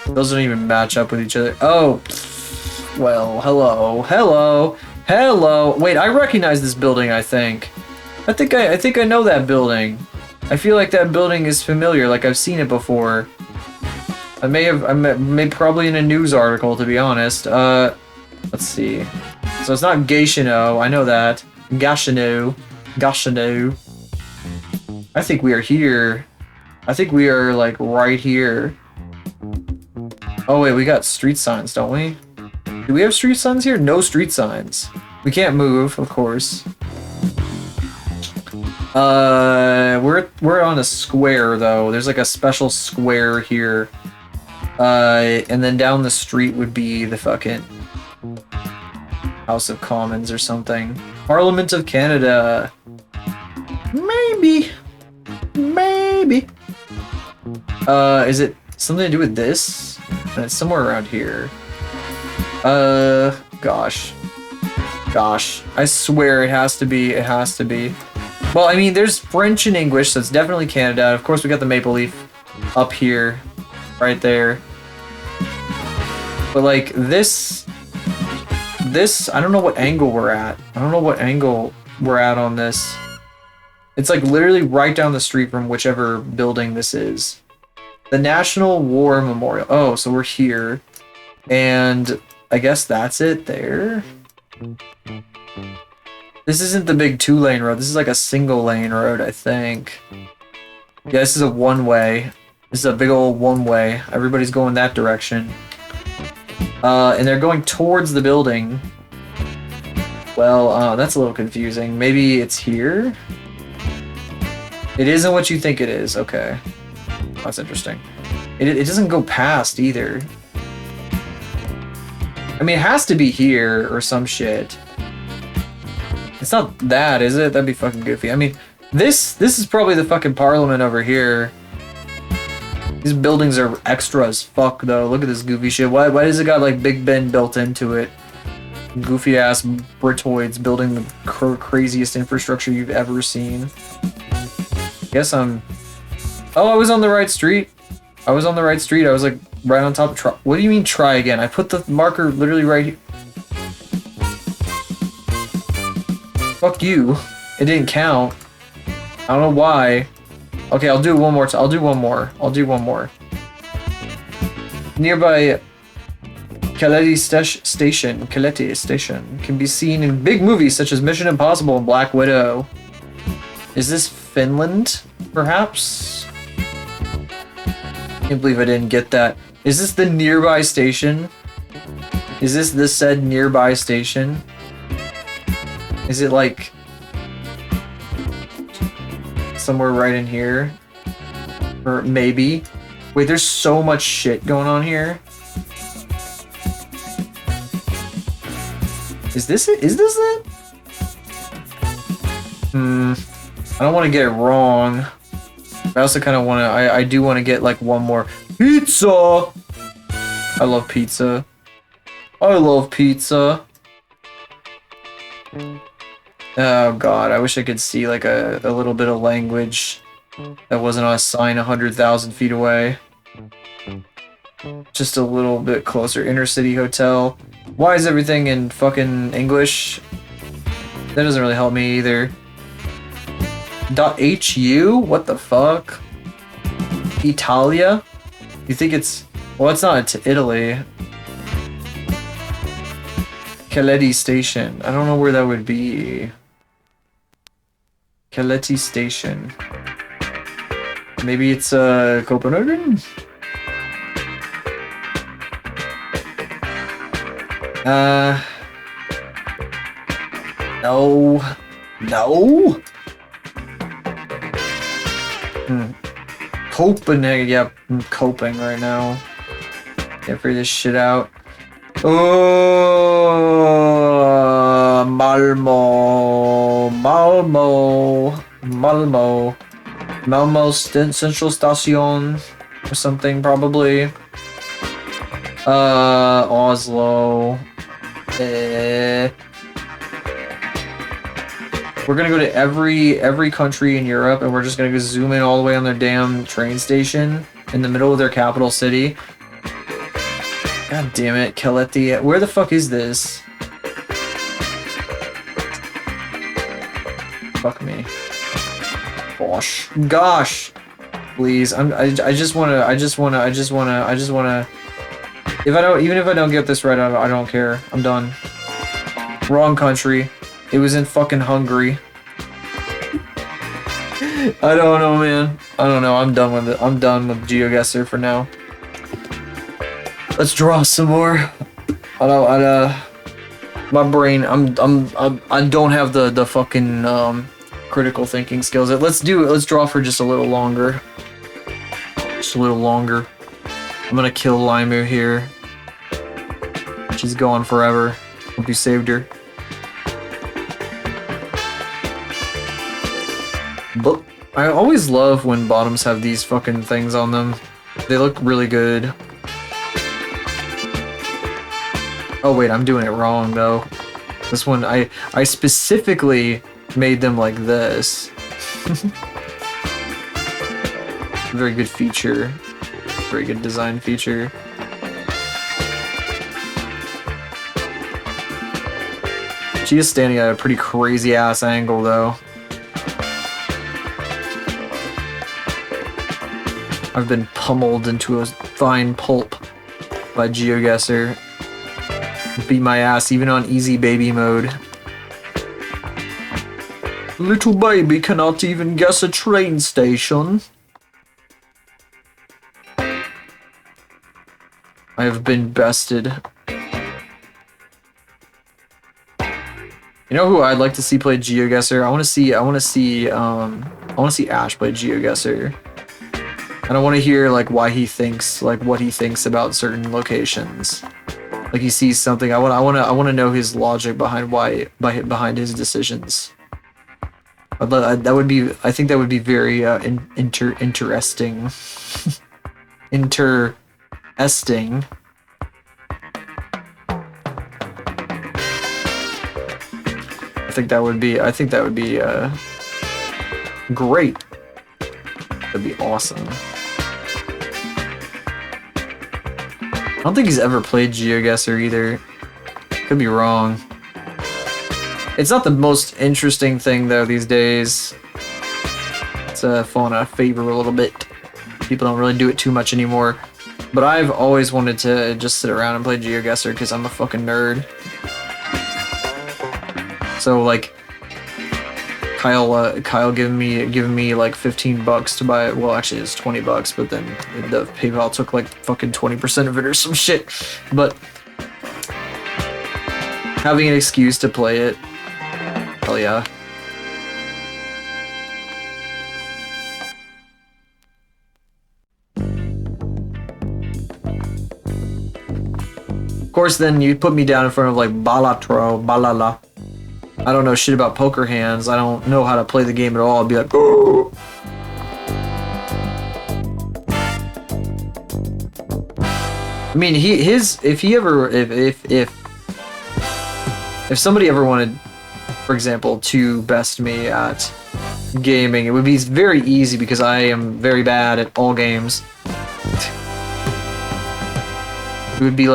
Those don't even match up with each other. Oh. Well, hello. Hello. Hello. Wait, I recognize this building, I think. I think I know that building. I feel like that building is familiar, like I've seen it before. I may probably in a news article, to be honest. Let's see. So it's not Gatineau, I know that. Gatineau. Gatineau. I think we are here. I think we are, like, right here. Oh, wait, we got street signs, don't we? Do we have street signs here? No street signs. We can't move, of course. We're on a square, though. There's, like, a special square here. And then down the street would be the fucking House of Commons or something. Parliament of Canada. Maybe. Maybe. Is it something to do with this? It's somewhere around here. Gosh. Gosh. I swear it has to be. It has to be. Well, I mean, there's French and English, so it's definitely Canada. Of course, we got the maple leaf up here. Right there. But, like, this, I don't know what angle we're at. I don't know what angle we're at on this. It's, like, literally right down the street from whichever building this is. The National War Memorial. Oh, so we're here. And I guess that's it there. This isn't the big 2-lane road. This is like a single-lane road, I think. Yeah, this is a one-way. This is a big old one-way. Everybody's going that direction. And they're going towards the building. Well, that's a little confusing. Maybe it's here? It isn't what you think it is. Okay. That's interesting. It doesn't go past either. I mean, it has to be here or some shit. It's not that, is it? That'd be fucking goofy. I mean, this is probably the fucking Parliament over here. These buildings are extra as fuck, though. Look at this goofy shit. Why does it got, like, Big Ben built into it? Goofy-ass Britoids building the craziest infrastructure you've ever seen. Guess I'm... Oh, I was on the right street. I was on the right street. I was, like, right on top of... What do you mean, try again? I put the marker literally right here. Fuck you. It didn't count. I don't know why. Okay, I'll do one more. I'll do one more. I'll do one more. Nearby Calais Station can be seen in big movies such as Mission Impossible and Black Widow. Is this Finland, perhaps? Can't believe I didn't get that. Is this the nearby station? Is this the said nearby station? Is it like somewhere right in here? Or maybe? Wait, there's so much shit going on here. Is this it? Is this it? I don't want to get it wrong. I also kind of want to, I do want to get like one more pizza. I love pizza. I love pizza. Oh god, I wish I could see like a little bit of language that wasn't on a sign 100,000 feet away. Just a little bit closer. Inner city hotel. Why is everything in fucking English? That doesn't really help me either. .hu? What the fuck? Italia? You think it's... Well, it's not Italy. Caleti Station. I don't know where that would be. Caleti Station. Maybe it's Copenhagen? No. No? Copenhagen. Yep, I'm coping right now. Can't figure this shit out. Oh, Malmo. Malmo Central Station or something, probably. Oslo. We're gonna go to every country in Europe, and we're just gonna go zoom in all the way on their damn train station in the middle of their capital city. God damn it, Caleti. Where the fuck is this? Fuck me. Gosh. Please. I just wanna. Even if I don't get this right, I don't care. I'm done. Wrong country. It was in fucking Hungary. I don't know, man. I don't know. I'm done with it. I'm done with GeoGuessr for now. Let's draw some more. My brain. I don't have the fucking critical thinking skills. Let's draw for just a little longer. Just a little longer. I'm gonna kill Limu here. She's gone forever. Hope you saved her. But I always love when bottoms have these fucking things on them. They look really good. Oh wait, I'm doing it wrong though. This one, I specifically made them like this. Very good feature. Very good design feature. She is standing at a pretty crazy ass angle though. I've been pummeled into a fine pulp by GeoGuessr. Beat my ass even on easy baby mode. Little baby cannot even guess a train station. I have been bested. You know who I'd like to see play GeoGuessr? I want to see Ash play GeoGuessr. And I want to hear like why he thinks, like what he thinks about certain locations. Like he sees something. I want to know his logic behind behind his decisions. That would be. I think that would be very interesting. Interesting. I think that would be great. That'd be awesome. I don't think he's ever played GeoGuessr either. Could be wrong. It's not the most interesting thing though these days. It's fallen out of favor a little bit. People don't really do it too much anymore. But I've always wanted to just sit around and play GeoGuessr because I'm a fucking nerd. So like Kyle giving me like $15 to buy it. Well, actually it's $20, but then the PayPal took like fucking 20% of it or some shit. But Having an excuse to play it. Hell yeah. Of course, then you'd put me down in front of like Balatro, Balala. I don't know shit about poker hands. I don't know how to play the game at all. I'd be like, oh. I mean, if somebody ever wanted, for example, to best me at gaming, it would be very easy because I am very bad at all games. It would be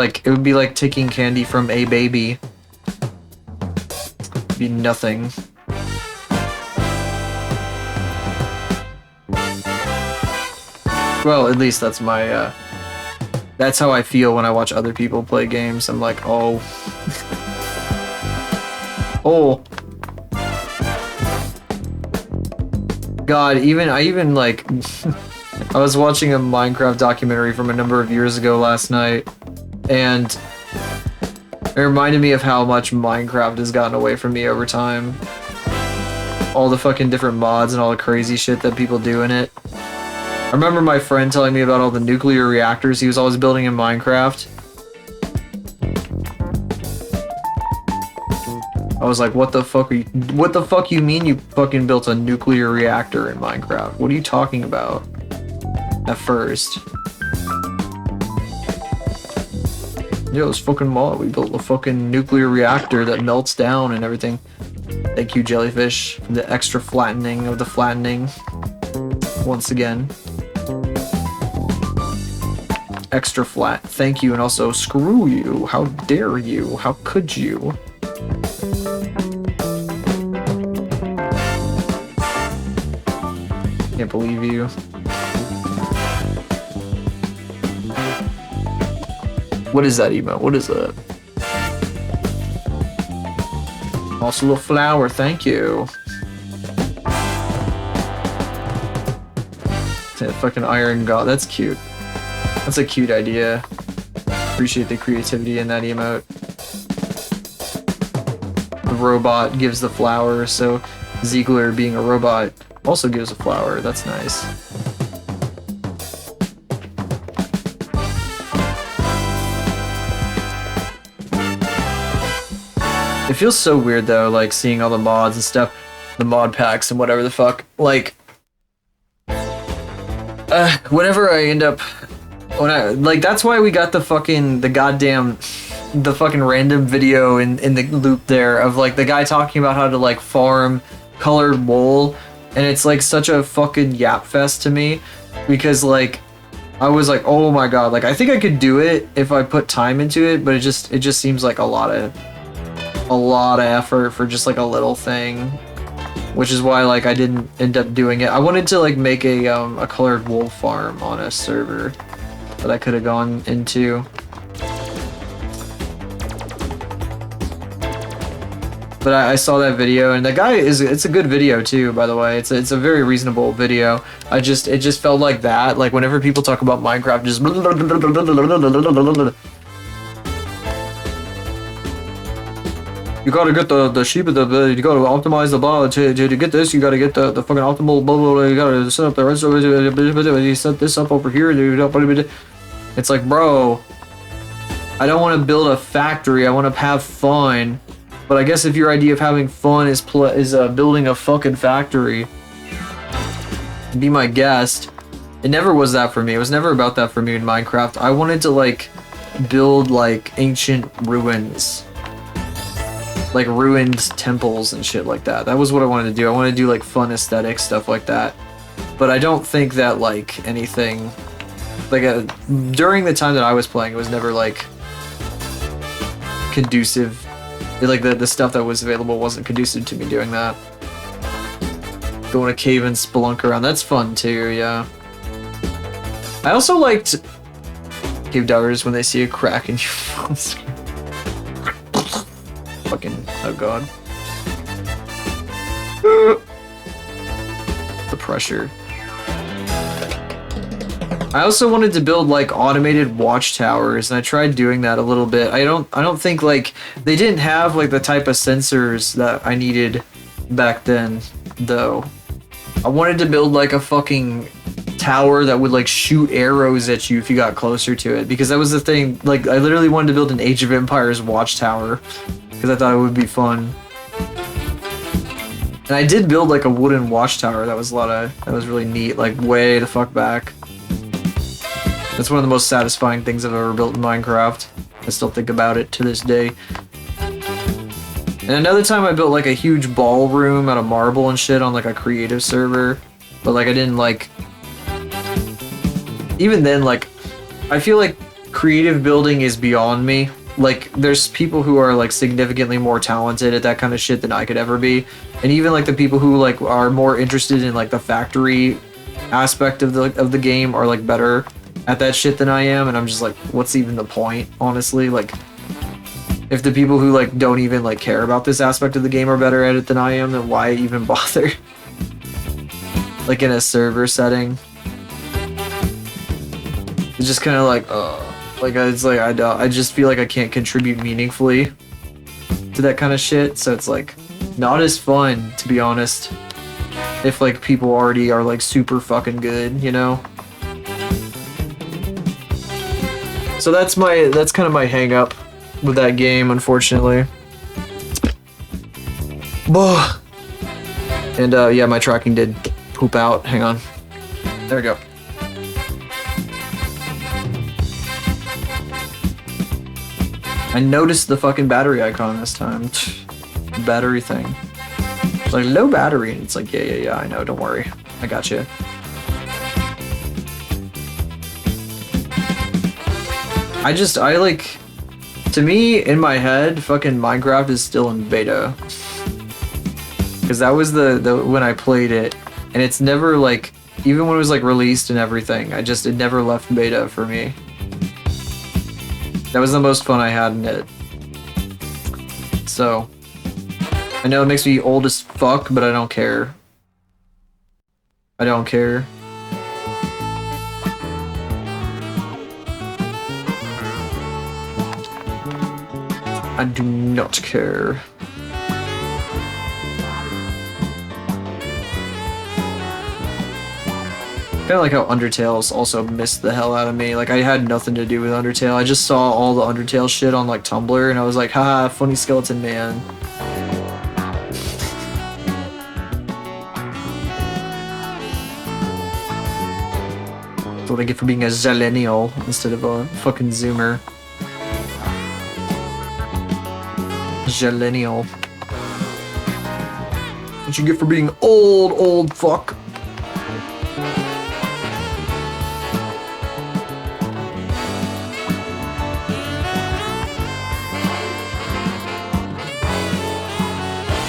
like taking candy from a baby. It'd be nothing. Well, at least that's my that's how I feel when I watch other people play games. I'm like, oh. Oh. God, I even like I was watching a Minecraft documentary from a number of years ago last night, and it reminded me of how much Minecraft has gotten away from me over time. All the fucking different mods and all the crazy shit that people do in it. I remember my friend telling me about all the nuclear reactors he was always building in Minecraft. I was like, what the fuck you mean you fucking built a nuclear reactor in Minecraft? What are you talking about? At first. Yeah, it was fucking mod. We built a fucking nuclear reactor that melts down and everything. Thank you, Jellyfish, for the extra flattening of the flattening. Once again. Extra flat. Thank you, and also screw you. How dare you? How could you? Can't believe you. What is that emote? What is that? Also a flower, thank you. That fucking iron god, that's cute. That's a cute idea. Appreciate the creativity in that emote. The robot gives the flower, so Ziegler being a robot also gives a flower. That's nice. It feels so weird though, like seeing all the mods and stuff, the mod packs and whatever the fuck. Like, whenever I end up, that's why we got the fucking random video in the loop there of like the guy talking about how to like farm colored wool, and it's like such a fucking yap fest to me because like I was like, oh my god, like I think I could do it if I put time into it, but it just seems like a lot of effort for just like a little thing, which is why like I didn't end up doing it. I wanted to like make a colored wool farm on a server that I could have gone into. But I saw that video, and the guy it's a good video too, by the way. It's a very reasonable video. It just felt like that. Like whenever people talk about Minecraft, just you gotta get the sheep, you gotta optimize the blah, to get this, you gotta get the fucking optimal blah, blah, blah, you gotta set up the rest of it, you set this up over here, it's like, bro, I don't want to build a factory, I want to have fun, but I guess if your idea of having fun is building a fucking factory, be my guest. It never was that for me, it was never about that for me in Minecraft. I wanted to like build like ancient ruins, like ruined temples and shit like that. That was what I wanted to do. I wanted to do like fun aesthetic stuff like that. But I don't think that like anything, like during the time that I was playing, it was never like conducive. Like the stuff that was available wasn't conducive to me doing that. Go in a cave and spelunk around, that's fun too, yeah. I also liked cave divers when they see a crack in your phone screen. Fucking, oh god. The pressure. I also wanted to build like automated watchtowers, and I tried doing that a little bit. I don't think like they didn't have like the type of sensors that I needed back then, though. I wanted to build like a fucking tower that would like shoot arrows at you if you got closer to it, because that was the thing. Like I literally wanted to build an Age of Empires watchtower because I thought it would be fun. And I did build like a wooden watchtower that was really neat, like way the fuck back. That's one of the most satisfying things I've ever built in Minecraft. I still think about it to this day. And another time I built like a huge ballroom out of marble and shit on like a creative server. But like I didn't like... Even then, like, I feel like creative building is beyond me. Like, there's people who are like significantly more talented at that kind of shit than I could ever be. And even like the people who like are more interested in like the factory aspect of the game are like better at that shit than I am, and I'm just like, what's even the point, honestly? Like, if the people who like don't even like care about this aspect of the game are better at it than I am, then why even bother? Like in a server setting, it's just kind of like, it's like I just feel like I can't contribute meaningfully to that kind of shit, so it's like not as fun, to be honest, if like people already are like super fucking good, you know? So that's kind of my hang up with that game, unfortunately. And yeah, my tracking did poop out. Hang on. There we go. I noticed the fucking battery icon this time. Battery thing. It's like low battery, and it's like, yeah, I know, don't worry. I got you. I like, to me, in my head, fucking Minecraft is still in beta. Because that was the when I played it, and it's never like, even when it was like released and everything, it never left beta for me. That was the most fun I had in it. So, I know it makes me old as fuck, but I don't care. I don't care. I do not care. Kind of like how Undertale's also missed the hell out of me. Like, I had nothing to do with Undertale. I just saw all the Undertale shit on, like, Tumblr, and I was like, haha, funny skeleton man. That's what I get for being a Zillennial instead of a fucking Zoomer. Zillennial. What you get for being old fuck.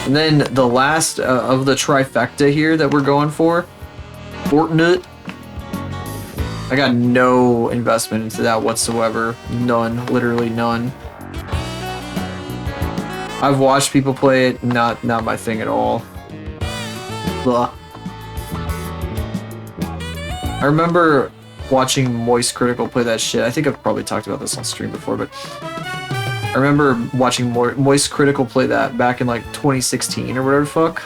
And then the last of the trifecta here that we're going for, Fortnite. I got no investment into that whatsoever. None, literally none. I've watched people play it, not my thing at all. Blah. I remember watching Moist Critical play that shit. I think I've probably talked about this on stream before, but I remember watching Moist Critical play that back in like 2016 or whatever the fuck.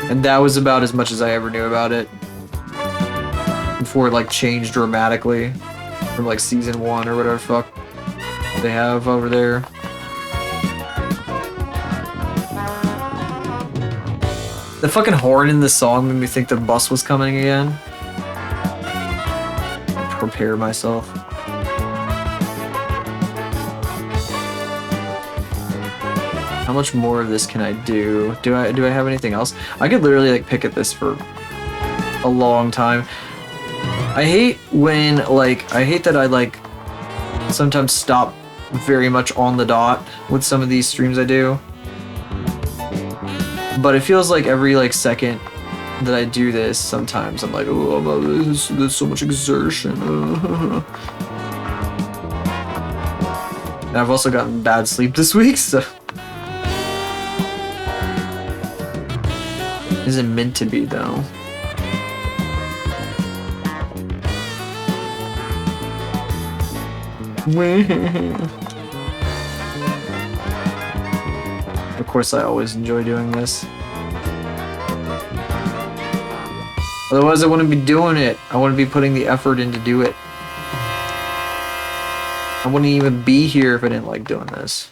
And that was about as much as I ever knew about it. Before it like changed dramatically from like season 1 or whatever the fuck they have over there. The fucking horn in the song made me think the bus was coming again. Prepare myself. How much more of this can I do? Do I have anything else? I could literally like pick at this for a long time. I hate when I hate that I like sometimes stop very much on the dot with some of these streams I do. But it feels like every like second that I do this, sometimes I'm like, oh, there's so much exertion. And I've also gotten bad sleep this week, so. Isn't meant to be though. Of course, I always enjoy doing this. Otherwise, I wouldn't be doing it. I wouldn't be putting the effort in to do it. I wouldn't even be here if I didn't like doing this.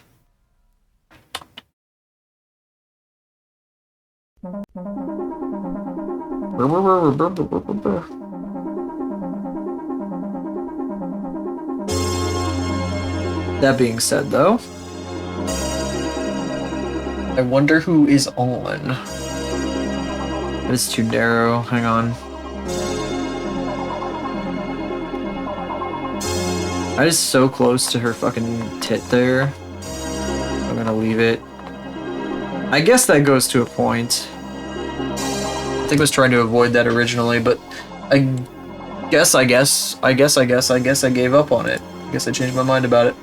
That being said, though, I wonder who is on. It's too narrow. Hang on. I was so close to her fucking tit there. I'm gonna leave it. I guess that goes to a point. I think I was trying to avoid that originally, but I guess I gave up on it. I guess I changed my mind about it.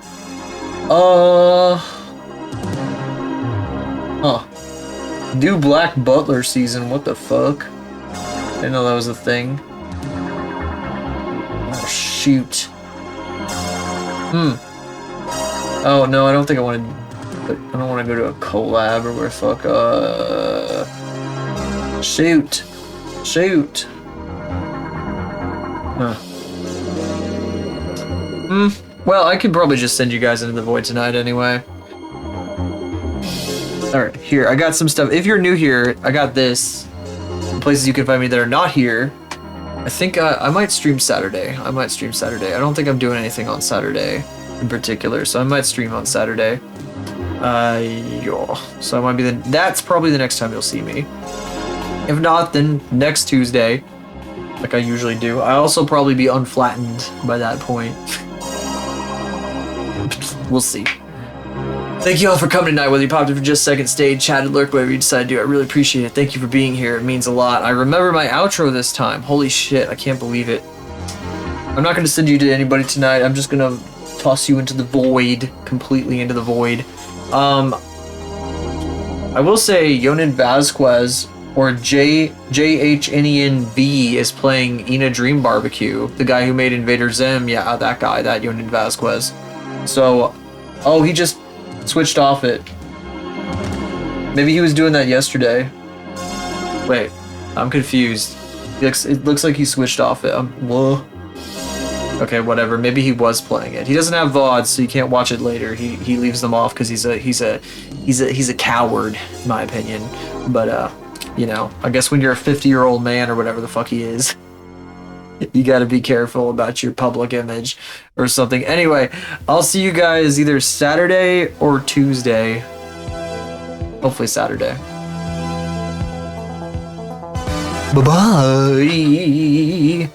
Huh. New Black Butler season, what the fuck? I didn't know that was a thing. Oh, shoot. Oh, no, I don't think I want to... I don't want to go to a collab or where fuck, Shoot. Shoot. Huh. Well, I could probably just send you guys into the void tonight anyway. Alright, here, I got some stuff. If you're new here, I got this. Places you can find me that are not here. I think I might stream Saturday. I don't think I'm doing anything on Saturday in particular, so I might stream on Saturday. So it might be that's probably the next time you'll see me. If not, then next Tuesday, like I usually do. I'll also probably be unflattened by that point. We'll see. Thank you all for coming tonight, whether you popped in for just a second, stayed, chatted, lurked, whatever you decided to do. I really appreciate it. Thank you for being here. It means a lot. I remember my outro this time. Holy shit, I can't believe it. I'm not going to send you to anybody tonight. I'm just going to toss you into the void, completely into the void. I will say Yonin Vasquez or JHNENV is playing Ina Dream Barbecue, the guy who made Invader Zim. Yeah, that guy, that Yonin Vasquez. So, oh, he just switched off it. Maybe he was doing that yesterday. Wait, I'm confused. It looks like he switched off it. Whoa. Okay, whatever. Maybe he was playing it. He doesn't have VODs, so you can't watch it later. He leaves them off because he's a coward, in my opinion. But you know, I guess when you're a 50-year-old man or whatever the fuck he is, you gotta be careful about your public image or something. Anyway, I'll see you guys either Saturday or Tuesday. Hopefully Saturday. Bye-bye.